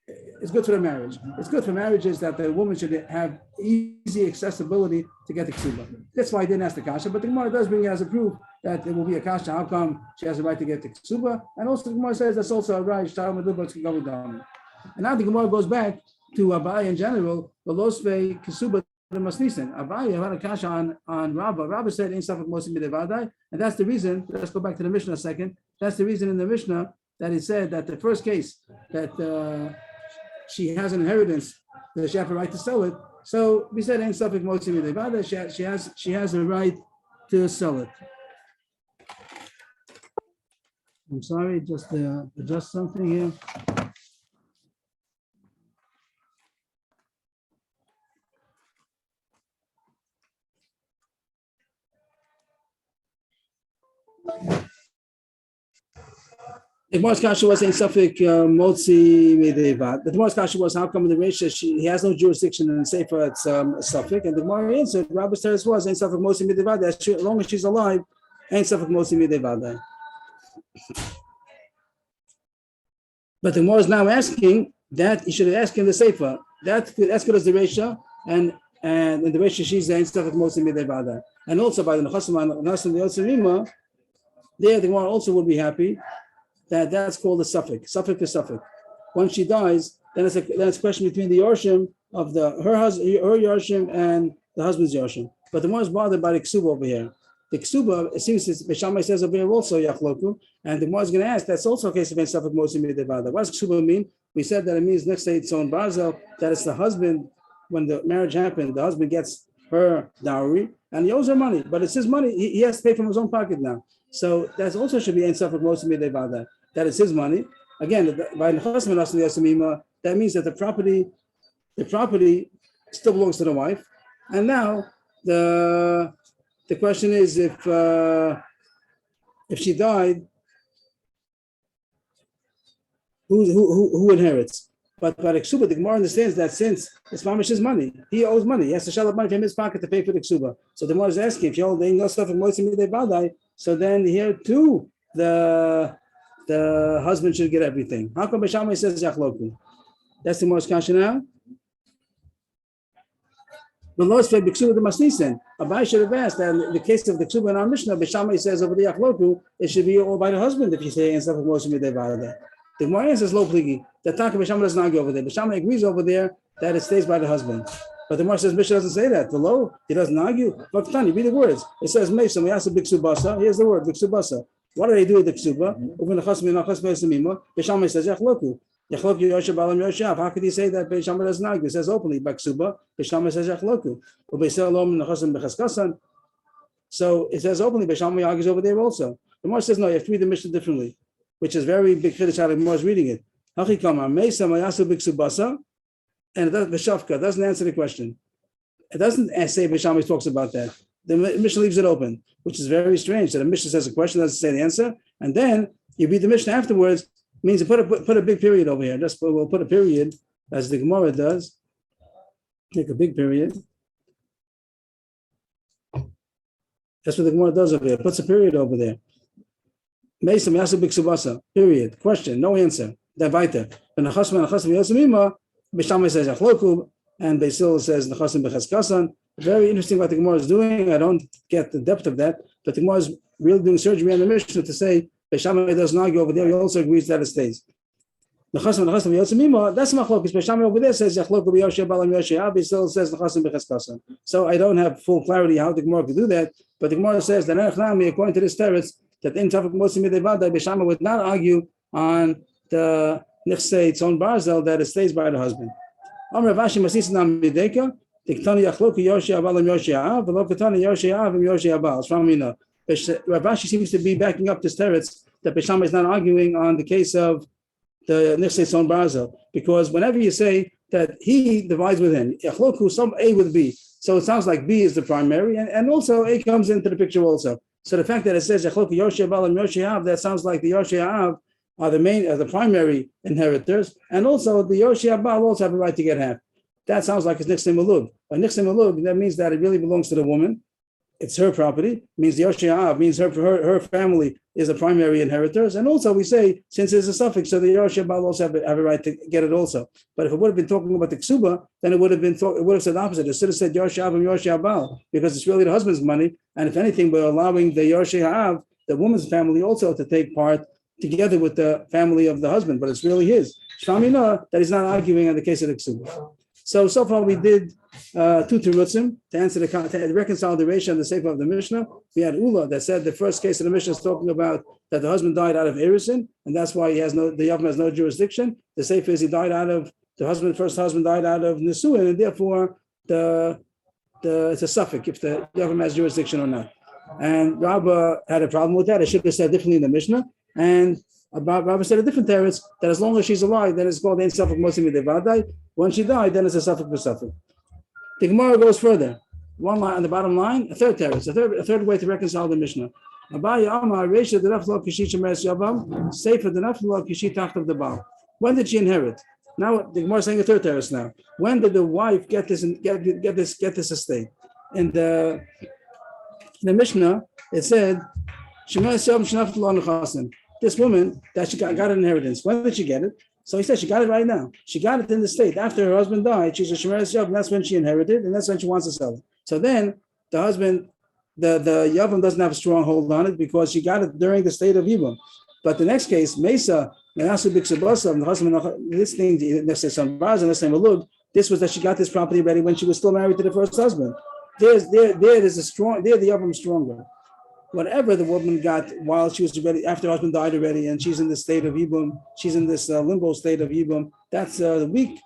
it's good for the marriage. It's good for marriages that the woman should have easy accessibility to get the ksuba. That's why I didn't ask the kasha, but the Gemara does bring it as a proof that there will be a kasha. How come she has the right to get the ksuba? And also the Gemara says that's also a right. And now the Gemara goes back to Abai in general, the losve ksuba the masnisen. Abai had a kasha on Rabbah. Rabbah said in Safek Mosim Midevadai, and that's the reason. Let's go back to the Mishnah a second. That's the reason in the Mishnah that it said that the first case that she has an inheritance, that she has a right to sell it. So we said in Safek Mosim Midevadai, she has a right to sell it. I'm sorry, just adjust something here. The Gemara's kasha was in Safek Motzi Medevad. The Gemara's kasha was how come in the Reisha he has no jurisdiction in the Sefer it's Safek, and the Gemara answered Rabbi's teretz was in Safek Motzi Medevad. As long as she's alive, ain't Safek Motzi Medevad. But the Gemara is now asking that he should ask in the Sefer. That's good as the Reisha, and in the Reisha she's in Safek Motzi Medevad. And also by the Nechasam and Yotzimima, there the Gemara also would be happy. That's called a suffix. Suffix is suffix. Once she dies, then it's a question between the Yorshim of her Yorshim and the husband's Yorshim. But the more is bothered by the ksuba over here. The ksuba, it seems Beishamai says over here also yachloku, and the more is going to ask. That's also a case of ben suffix mosim midevada. What does ksuba mean? We said that it means next day it's on barzel, that it's the husband when the marriage happened. The husband gets her dowry and he owes her money, but it's his money. He has to pay from his own pocket now. So that also should be ein suffix mosim midevada. That is his money. Again, that means that the property still belongs to the wife. And now the question is if she died, who inherits? But the ksuba, the Gemara understands that since it's Mamish's money, he owes money. He has to shell up money from his pocket to pay for the ksuba. So the Gemara is asking if you hold the stuff in Moisim Badai, so then here too the husband should get everything. How come Beishamai says yachloku? That's the most kasha now. The Lord said b'ksuba the masnisen. Abai should have asked that in the case of the ksuba in our Mishnah, Beishamai says over the yachloku, it should be all by the husband if you say and stuff of Moshe Midevada. The Gemara answers low pligi. The Taka Beishamai doesn't argue over there. Beishamai agrees over there that it stays by the husband. But the Gemara says Mishnah doesn't say that. The low, he doesn't argue. But Tani, read the words. It says Meisam Yasa b'ksubasa. Here's the word b'ksubasa. What do they do with the ksuba? Beishamai says yachloku. Yachloku Yosha Balam Yoshav. How could he say that Beishamai doesn't argue? It says openly by ksuba. Beishamai says yachloku. So it says openly. Beishamai argues over there also. The Gemara says no. You have to read the Mishnah differently, which is very big chiddush out of the Gemara is reading it. Hachikama Meisa Mayasu b'ksubasa, and it doesn't answer the question. It doesn't say Beishamai talks about that. The Mishnah leaves it open, which is very strange. That the Mishnah says a question, doesn't say the answer, and then you read the Mishnah afterwards. Means you put a big period over here. We'll put a period, as the Gemara does. Take a big period. That's what the Gemara does over there. Puts a period over there. Meisam Yasa b'ksubasa. Period. Question. No answer. Then weiter. And Beishamai says yachloku, and Beisil says nechasim b'cheskasan. Very interesting what the Gemara is doing. I don't get the depth of that, but the Gemara is really doing surgery on the Mishnah to say Beishamai doesn't argue over there. He also agrees that it stays. That's machlokes. Beishamai over there says yachloku b'yosheh balam yosheh. Beisil says nechasim b'cheskasan. So I don't have full clarity how the Gemara could do that, but the Gemara says that according to this teretz that in Tafik Mosim Midevada, Beishamai would not argue on the nichsei its own barzel that it stays by the husband. Amar Rav Ashi masisnam mideka. Rav Ashi seems to be backing up this teretz that Beishamai is not arguing on the case of the nichsei son barzel, because whenever you say that he divides within yachloku, some A with B, so it sounds like B is the primary, and also A comes into the picture also. So the fact that it says yachloku yosheh balam yosheh, that sounds like the yosheh are the primary inheritors, and also the yosheh baal also have a right to get half. That sounds like it's nichsei malug. By nichsei malug, that means that it really belongs to the woman, it's her property, means the Yoshia means her family is the primary inheritors. And also we say, since there's a suffix, so the Yoshia Baal also have a right to get it also. But if it would have been talking about the Ksuba, then it would have said the opposite. It should have said Yoshia and Yoshia Baal, because it's really the husband's money. And if anything, we're allowing the Yoshia, the woman's family, also to take part together with the family of the husband, but it's really his. Shlamina, that he's not arguing on the case of the Ksuba. So far we did two terutzim to reconcile the ratio and the sefer of the Mishnah. We had Ula that said the first case of the Mishnah is talking about that the husband died out of Erisin, and that's why the Yavam has no jurisdiction. The sefer is he died out of first husband died out of Nisuin, and therefore it's a suffix if the Yavam has jurisdiction or not. And Rabbah had a problem with that. It should have said differently in the Mishnah. And Rabbah said a different teretz that as long as she's alive, then it's called ein suffix mosim midevadai. When she died, then it's a suffix b'suffix. The Gemara goes further. One line on the bottom line, a third teretz, a third way to reconcile the Mishnah. When did she inherit? Now the Gemara is saying a third teretz now. When did the wife get this estate? In the Mishnah, it said, this woman that she got an inheritance. When did she get it? So he said she got it right now. She got it in the state after her husband died. She's a shemeres yavam, and that's when she inherited, and that's when she wants to sell it. So then the husband, the yavam doesn't have a strong hold on it because she got it during the state of Yibam. But the next case, Mesa, the husband listening to let's say some bars and let's say Malug, this was that she got this property ready when she was still married to the first husband. There's the yavam stronger. Whatever the woman got while she was ready, after her husband died already, and she's in the state of Yibum, she's in this limbo state of Yibum, that's the weak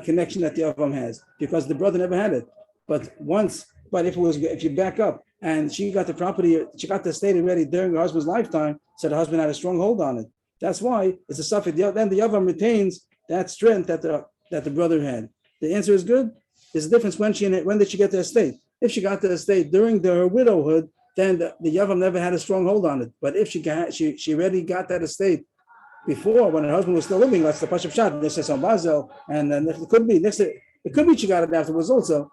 connection that the Yavam has, because the brother never had it. But if you back up, and she got the property, she got the estate already during her husband's lifetime, so the husband had a strong hold on it. That's why it's a suffix. Then the Yavam retains that strength that the brother had. The answer is good. There's a difference when did she get the estate? If she got the estate during her widowhood, then the Yavam never had a strong hold on it. But if she already got that estate before, when her husband was still living, that's the Pashup Shad, this is on Bazel, and then it could be she got it afterwards also.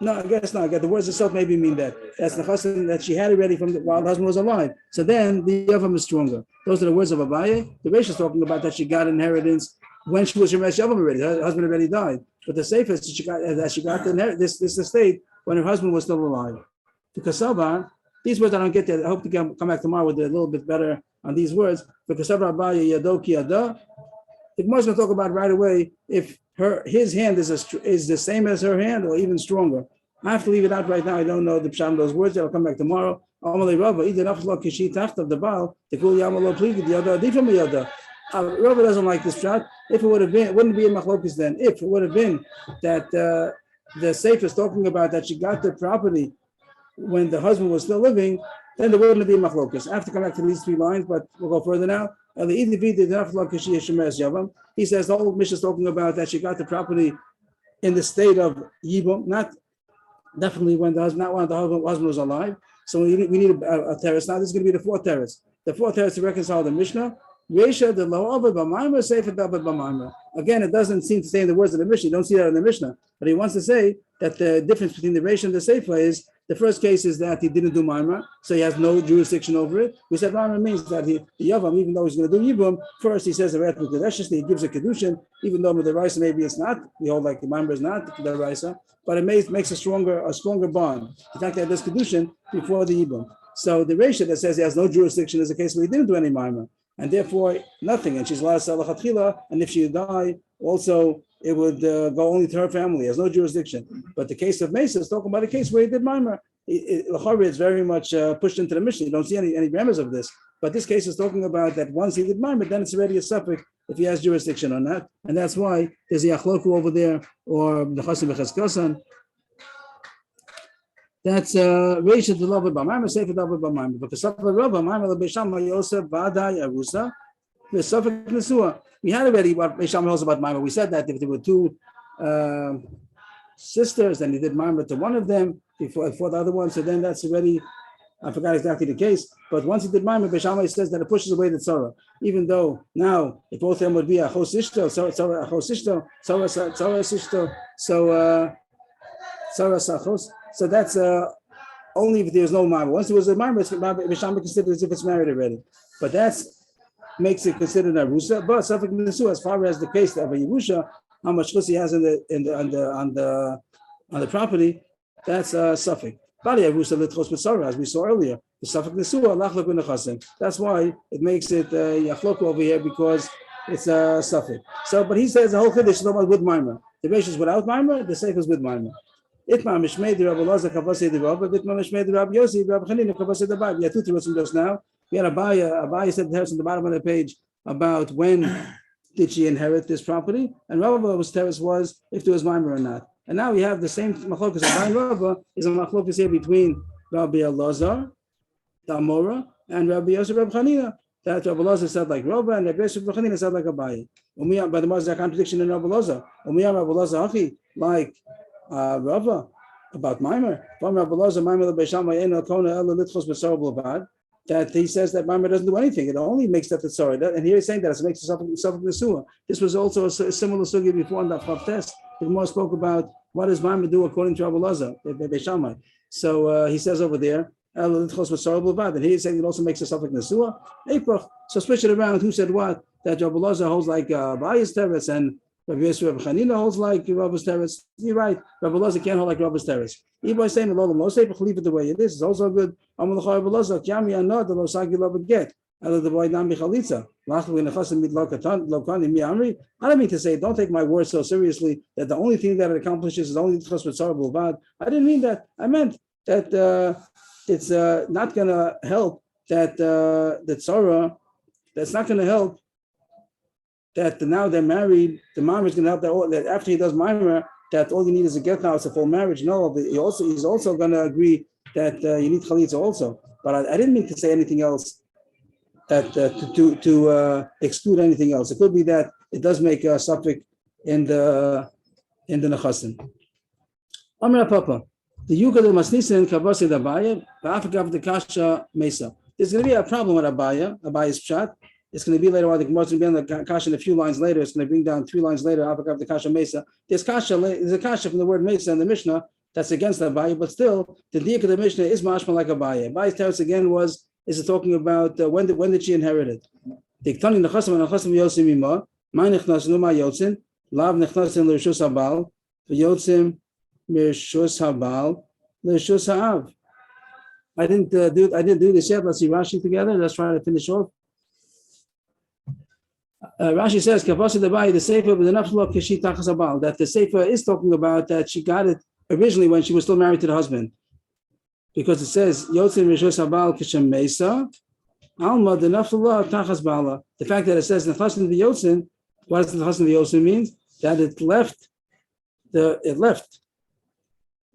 No, I guess not. The words itself maybe mean that. That's the husband that she had already while the husband was alive. So then the Yavam is stronger. Those are the words of Abaye. The Reish is talking about that she got inheritance when she was Shemesh Yavam already. Her husband already died. But the Sefer is she got this estate when her husband was still alive. Because these words I don't get there. I hope to come back tomorrow with a little bit better on these words. Because the Gemara is going to talk about right away if his hand is the same as her hand or even stronger. I have to leave it out right now. I don't know the pshat of those words. I'll come back tomorrow. Rava doesn't like this pshat. If it would have been, it wouldn't be in machlokes then. If it would have been that the Sefer is talking about that she got the property when the husband was still living, then there wouldn't be machlokes. I have to come back to these three lines, but we'll go further now. He says the whole Mishnah is talking about that she got the property in the state of Yibum, not definitely when the husband was alive. So we need a teretz. Now this is going to be the fourth teretz. The fourth teretz to reconcile the Mishnah. Again, it doesn't seem to say in the words of the Mishnah. You don't see that in the Mishnah. But he wants to say that the difference between the Reish and the Sefer is the first case is that he didn't do Maimah, so he has no jurisdiction over it. We said Maimah means that the Yavam, even though he's going to do Yibum, first he says the Ret Kedushin, he gives a Kedushin, even though with the Raisa maybe it's not. We hold like the Maimah is not the Raisa, but it makes a stronger bond. The fact that there's Kedushin before the Yibum. So the Reisha that says he has no jurisdiction is a case where he didn't do any Maimah, and therefore nothing, and she's allowed to sell a Chatchila, and if she die, also it would go only to her family, has no jurisdiction. But the case of Mesa is talking about a case where he did Maimah. It's very much pushed into the Mishnah. You don't see any grammars of this. But this case is talking about that once he did Maimah, then it's already a suffix if he has jurisdiction or not. And that's why there's a Yachloku over there, or the Chasim B'Chazkasan. That's Reisha the love of Bamaimah, Sefer David Bamaimah. Because Sefer Rabba, Maimah L'Beisham Yosef Vadai Arusa, the suffix Nesua. We had already what Beisham holds about Maimah. We said that if there were two sisters, then he did Maimah to one of them before the other one. So then that's already, I forgot exactly the case. But once he did Maimah, Beisham says that it pushes away the tzara. Even though now, if both of them would be a chos ishto, So that's only if there's no Mama. Once there was a Mama, Bishama considered as if it's married already. But that's makes it considered a Rusa. But Safek Nesu, as far as the case of a Yerusha, how much chus he has on the property, that's Safek. Bali Rusa Litchos B'Sara, as we saw earlier. The Safek Nesu, Lachlok B'Nechasim. That's why it makes it Yachlok over here, because it's a Safek. So, but he says the whole Kiddush is not with Mimer. The Reish is without Mimer, the Seif is with Mimer. Itma Mishmei the Rabbi Lazar Kavasi the Rabbi, Itma Mishmei the Rabbi Yossi, Rabbi Chanina Kavasi the Rabbi. We had two from just now. We had Abaya said the on the bottom of the page about when did she inherit this property, and Rabbi was teres was if there was Mimer or not. And now we have the same machlokas. Abaya and Rabbi is a machlokas here between Rabbi Elazar, the Amora, and Rabbi Yossi, Rabbi Chanina. That Rabbi Elazar said like Rabbi, and Rabbi Yossi, Rabbi Chanina said like Abaya. But the most contradiction in Rabbi Elazar. Rabbi Elazar Hachi like Rava about Mimer. That he says that Mimer doesn't do anything; it only makes that the sorry. And here he's saying that it makes the Safek Nesua. This was also a similar sugi before in that test. The Gemara spoke about what does Mimer do according to Rabbi Lazar. So he says over there, and here he's saying it also makes the Safek Nesua. So switch it around. Who said what? That Rabbi Lazar holds like Bayis Teretz and Rabbi Yosef, Rabbi Chanina holds like Rabbi's Teretz. You're right. Rabbi Lazar can't hold like Rabbi's Teretz. Even by saying leave it the way it is, it's also good. I didn't mean to say, don't take my word so seriously that the only thing that it accomplishes is only the bad. I didn't mean that. I meant that it's not going to help that the tzara. That's not going to help. That now they're married, the Mimer is going to help that after he does Mimer, that all you need is a get now, it's a full marriage. No, but he's also going to agree that you need Chalitza also. But I didn't mean to say anything else that to exclude anything else. It could be that it does make a suffix in the Nechasim. Amra Papa, the Yukad Masnisin Kabasi Abaya, the Africa of the Kasha Mesa. There's going to be a problem with Abaya's Pshat. It's going to be later on. The Gemara is going to be on the kasha in a few lines later. It's going to bring down 3 lines later. I'll the kasha mesa. There's a kasha from the word mesa in the Mishnah that's against Abaya, but still the diak of the Mishnah is mashma like Abaya. Abaya's teretz again is it talking about when did she inherit it? Diktani nechasim and nechasim yosim ima. My nechnas numa yotzin lav nechnasim l'rishus habal v'yotzim m'rishus habal l'rishus ha'av. I didn't do this yet. Let's see Rashi together. Let's try to finish off. Rashi says, the Sefer that the Sefer is talking about that she got it originally when she was still married to the husband. Because it says, Yotzin Rishos Habal Kishem Mesa, Alma, the Naftallah Tachas Bala. The fact that it says Nechasim the Yotzin, what does Nechasim the Yotzin mean? That it left.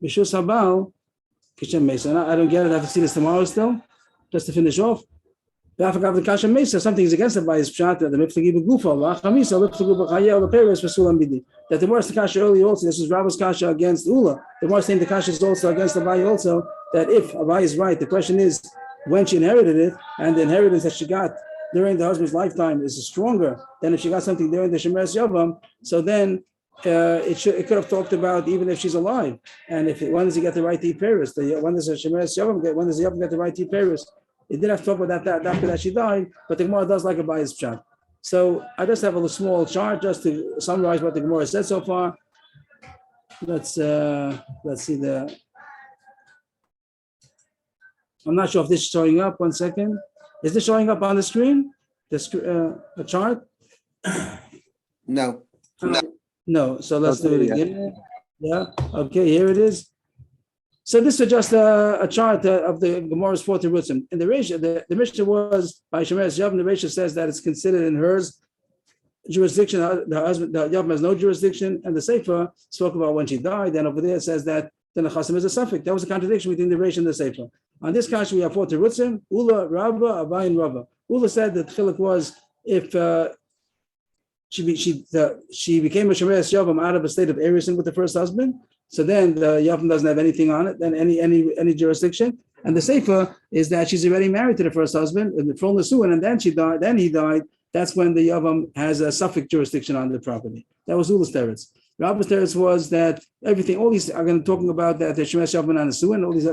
Rishos Habal Kishem Mesa. I don't get it. I have to see this tomorrow still, just to finish off. The kasha mesa, something is against it by his pshat. The mitzvah gufa, lachamisa, liptagu b'chayel, the peres v'sulam bidi. That the worst kasha earlier also. This is Rabba's kasha against Ula. The worst thing the kasha is also against Abai also. That if Abai is right, the question is when she inherited it, and the inheritance that she got during the husband's lifetime is stronger than if she got something during the shemeres yavam. So then it could have talked about even if she's alive, and when does he get the right to eat peres? When does the shemeres yavam get? When does the yavam get the right to eat peres? It did have to talk about that after that she died, but the Gemara does like a bias chart. So I just have a small chart just to summarize what the Gemara said so far. Let's see the. I'm not sure if this is showing up. 1 second. Is this showing up on the screen? The chart? No. No. So let's do it again. Yeah. Okay. Here it is. So this is just a chart of the Gemara's 40 roots. In the Reisha, the Mishnah was by Shemeres Yavam. The Reisha says that it's considered in hers jurisdiction. The husband, the Yavam has no jurisdiction, and the Sefer spoke about when she died. And over there it says that the Nechasim is a suffix. That was a contradiction between the Reisha and the Sefer. On this kasha we have 40 rootzim: Ula, Rabba, Abai, and Rabba. Ula said that chiluk was if she became a Shemeres Yavam out of a state of Erison with the first husband. So then the Yavam doesn't have anything on it, then any jurisdiction. And the Sefer is that she's already married to the first husband, and the Frol Nesuin, and then he died. That's when the Yavam has a suffix jurisdiction on the property. That was Ula's teretz. Rabbi's teretz was that everything, all these are going to talking about that the Shemesh Shavman and Nesuin, all these,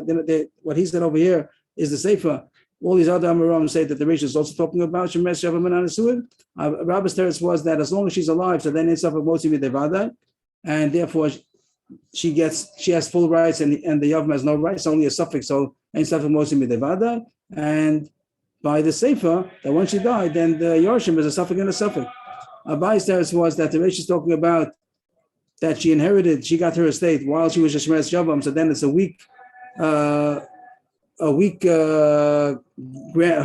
what he said over here is the Sefer. All these other Amoram say that the Rish is also talking about Shemesh Shavman and Nesuin. Rabbi's teretz was that as long as she's alive, so then it's up mostly with Devada, and therefore she has full rights, and the Yavam has no rights, only a suffix, so ain't suffix mostly with Devada, and by the Sefer, that when she died, then the Yorshim is a suffix and a suffix. Abay's teretz was that the Rish is talking about that she got her estate while she was a Shemeres Yavam, so then it's a weak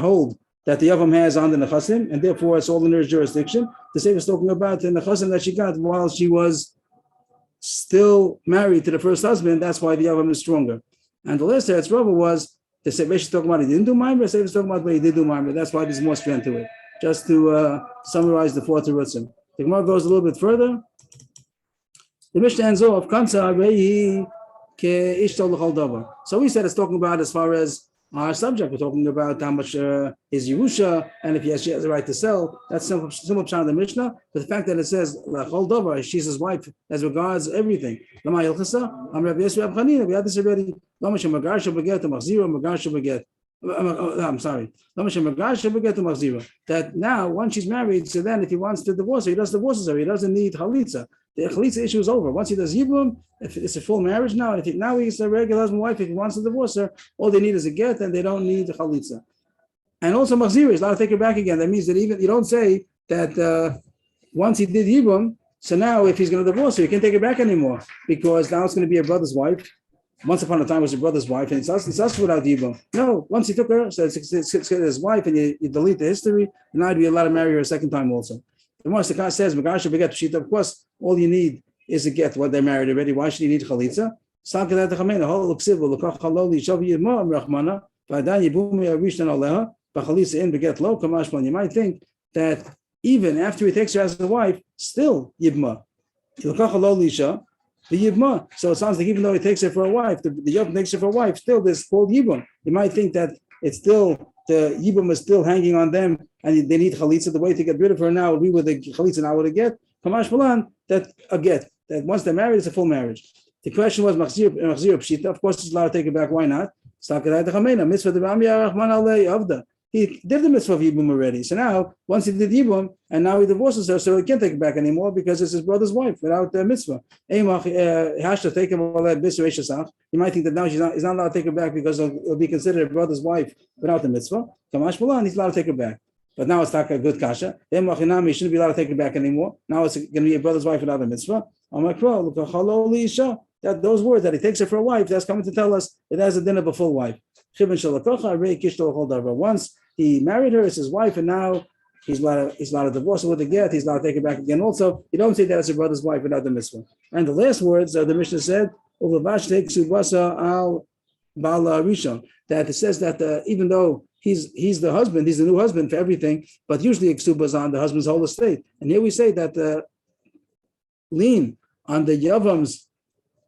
hold that the Yavam has on the Nechasim, and therefore it's all in her jurisdiction. The Sefer is talking about the Nechasim that she got while she was still married to the first husband. That's why the Yavam is stronger. And the last teretz Rava was the Sefer is talking about he didn't do Maimer, the Sefer is talking about but he did do Maimer. That's why there's more strength to it. Just to summarize the four terutzim. The Gemara goes a little bit further. The Mishnah ends off, so we said it's talking about as far as our subject. We're talking about how much is Yerusha, and if she has the right to sell. That's simple pshat of the Mishnah. But the fact that it says l'chol davar, she's his wife as regards everything. I'm Rabbi Yisrael Chanina. We had this already. That now, once she's married, so then if he wants to divorce her, he does divorce her. He doesn't need chalitza. The chalitza issue is over. Once he does yibum, if it's a full marriage now, and if now he's a regular husband wife, if he wants to divorce her, all they need is a get, and they don't need the chalitza. And also machzira is allowed to take her back again. That means that even you don't say that once he did yibum, so now if he's going to divorce her, you can't take her back anymore because now it's going to be a brother's wife. Once upon a time was your brother's wife, and it's us without yibum. No, once he took her, so it's his wife, and you delete the history, and now you'd be allowed to marry her a second time also. The Gemara says, of course, all you need is a get what they're married already. Why should you need chalitza? You might think that even after he takes her as a wife, still yibma. The yibma. So it sounds like even though he takes her for a wife, the yibma takes her for a wife, still there's called yibum. You might think that it's still, the yibum is still hanging on them and they need chalitza. The way to get rid of her now would be with the chalitza now with a get. Kamash Malan, that a get. That once they're married, it's a full marriage. The question was, machzir pshita. Of course, it's allowed to take it back. Why not? He did the mitzvah of Yibum already. So now, once he did Yibum, and now he divorces her, so he can't take it back anymore because it's his brother's wife without the mitzvah. You might think that now he's not allowed to take her back because it'll be considered a brother's wife without the mitzvah. Kamash Malan, he's allowed to take her back. But now it's not a good kasha. He shouldn't be allowed to take her back anymore. Now it's going to be a brother's wife without a mitzvah. That those words that he takes her for a wife, that's coming to tell us it has a din of a full wife. Once he married her, it's his wife, and now he's allowed to divorce her with a get. He's allowed to take her back again. Also, you don't say that it's a brother's wife without the mitzvah. And the last words the Mishnah said, that it says that even though he's the husband, he's the new husband for everything, but usually ksuba is on the husband's whole estate. And here we say that the lien on the yavam's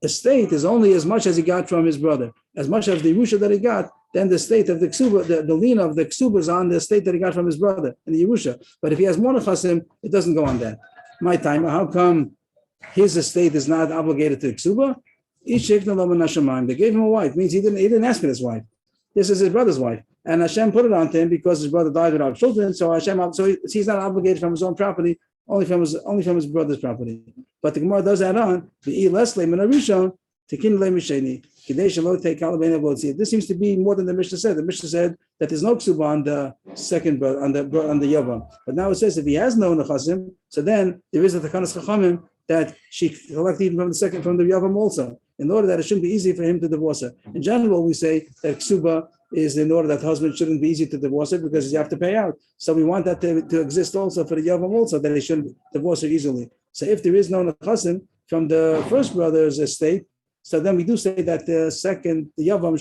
estate is only as much as he got from his brother. As much as the Yerusha that he got, then the state of the ksuba, the lien of the ksuba is on the estate that he got from his brother in the Yerusha. But if he has more nechasim, it doesn't go on that. My time, how come his estate is not obligated to the ksuba? They gave him a wife. Means he didn't ask for his wife. This is his brother's wife, and Hashem put it on him because his brother died without children. So he's not obligated from his own property, only from his brother's property. But the Gemara does add on the less layman arishon tekin le misheni kadesh lo take kalabena votzi. This seems to be more than the Mishnah said. The Mishnah said that there's no ksuba on the second brother on the yavam. But now it says if he has no nechasim, so then there is a takanas chachamim that she collected even from the yavam also, in order that it shouldn't be easy for him to divorce her. In general, we say that ksuba is in order that the husband shouldn't be easy to divorce her because you have to pay out. So we want that to exist also for the yavam also, that he shouldn't divorce her easily. So if there is no nechasim from the first brother's estate, so then we do say that the yavam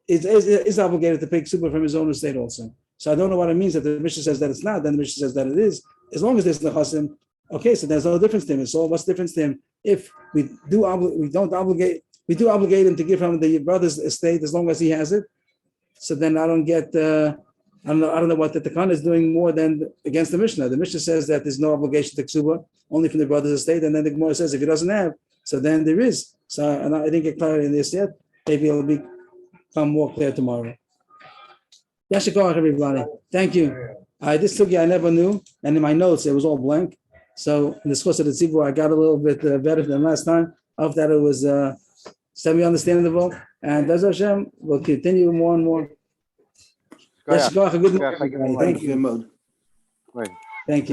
is obligated to pay ksuba from his own estate also. So I don't know what it means that the Mishnah says that it's not, then the Mishnah says that it is. As long as there's nechasim, okay, so there's no difference to him. So what's the difference to him if we do obligate him to give him the brother's estate as long as he has it? So then I don't get I don't know what the Takana is doing more than against the Mishnah. The Mishnah says that there's no obligation to Ksuba, only from the brother's estate, and then the Gemara says if he doesn't have, so then there is. So, and I didn't get clarity in this yet. Maybe it'll become more clear tomorrow. Yashikar, everybody. Thank you. This took I never knew, and in my notes it was all blank. So in the course of the tzibur, I got a little bit better than last time. I hope that it was semi-understandable. And Bez Hashem will continue more and more. Yashikar, good morning. Thank you. Thank you.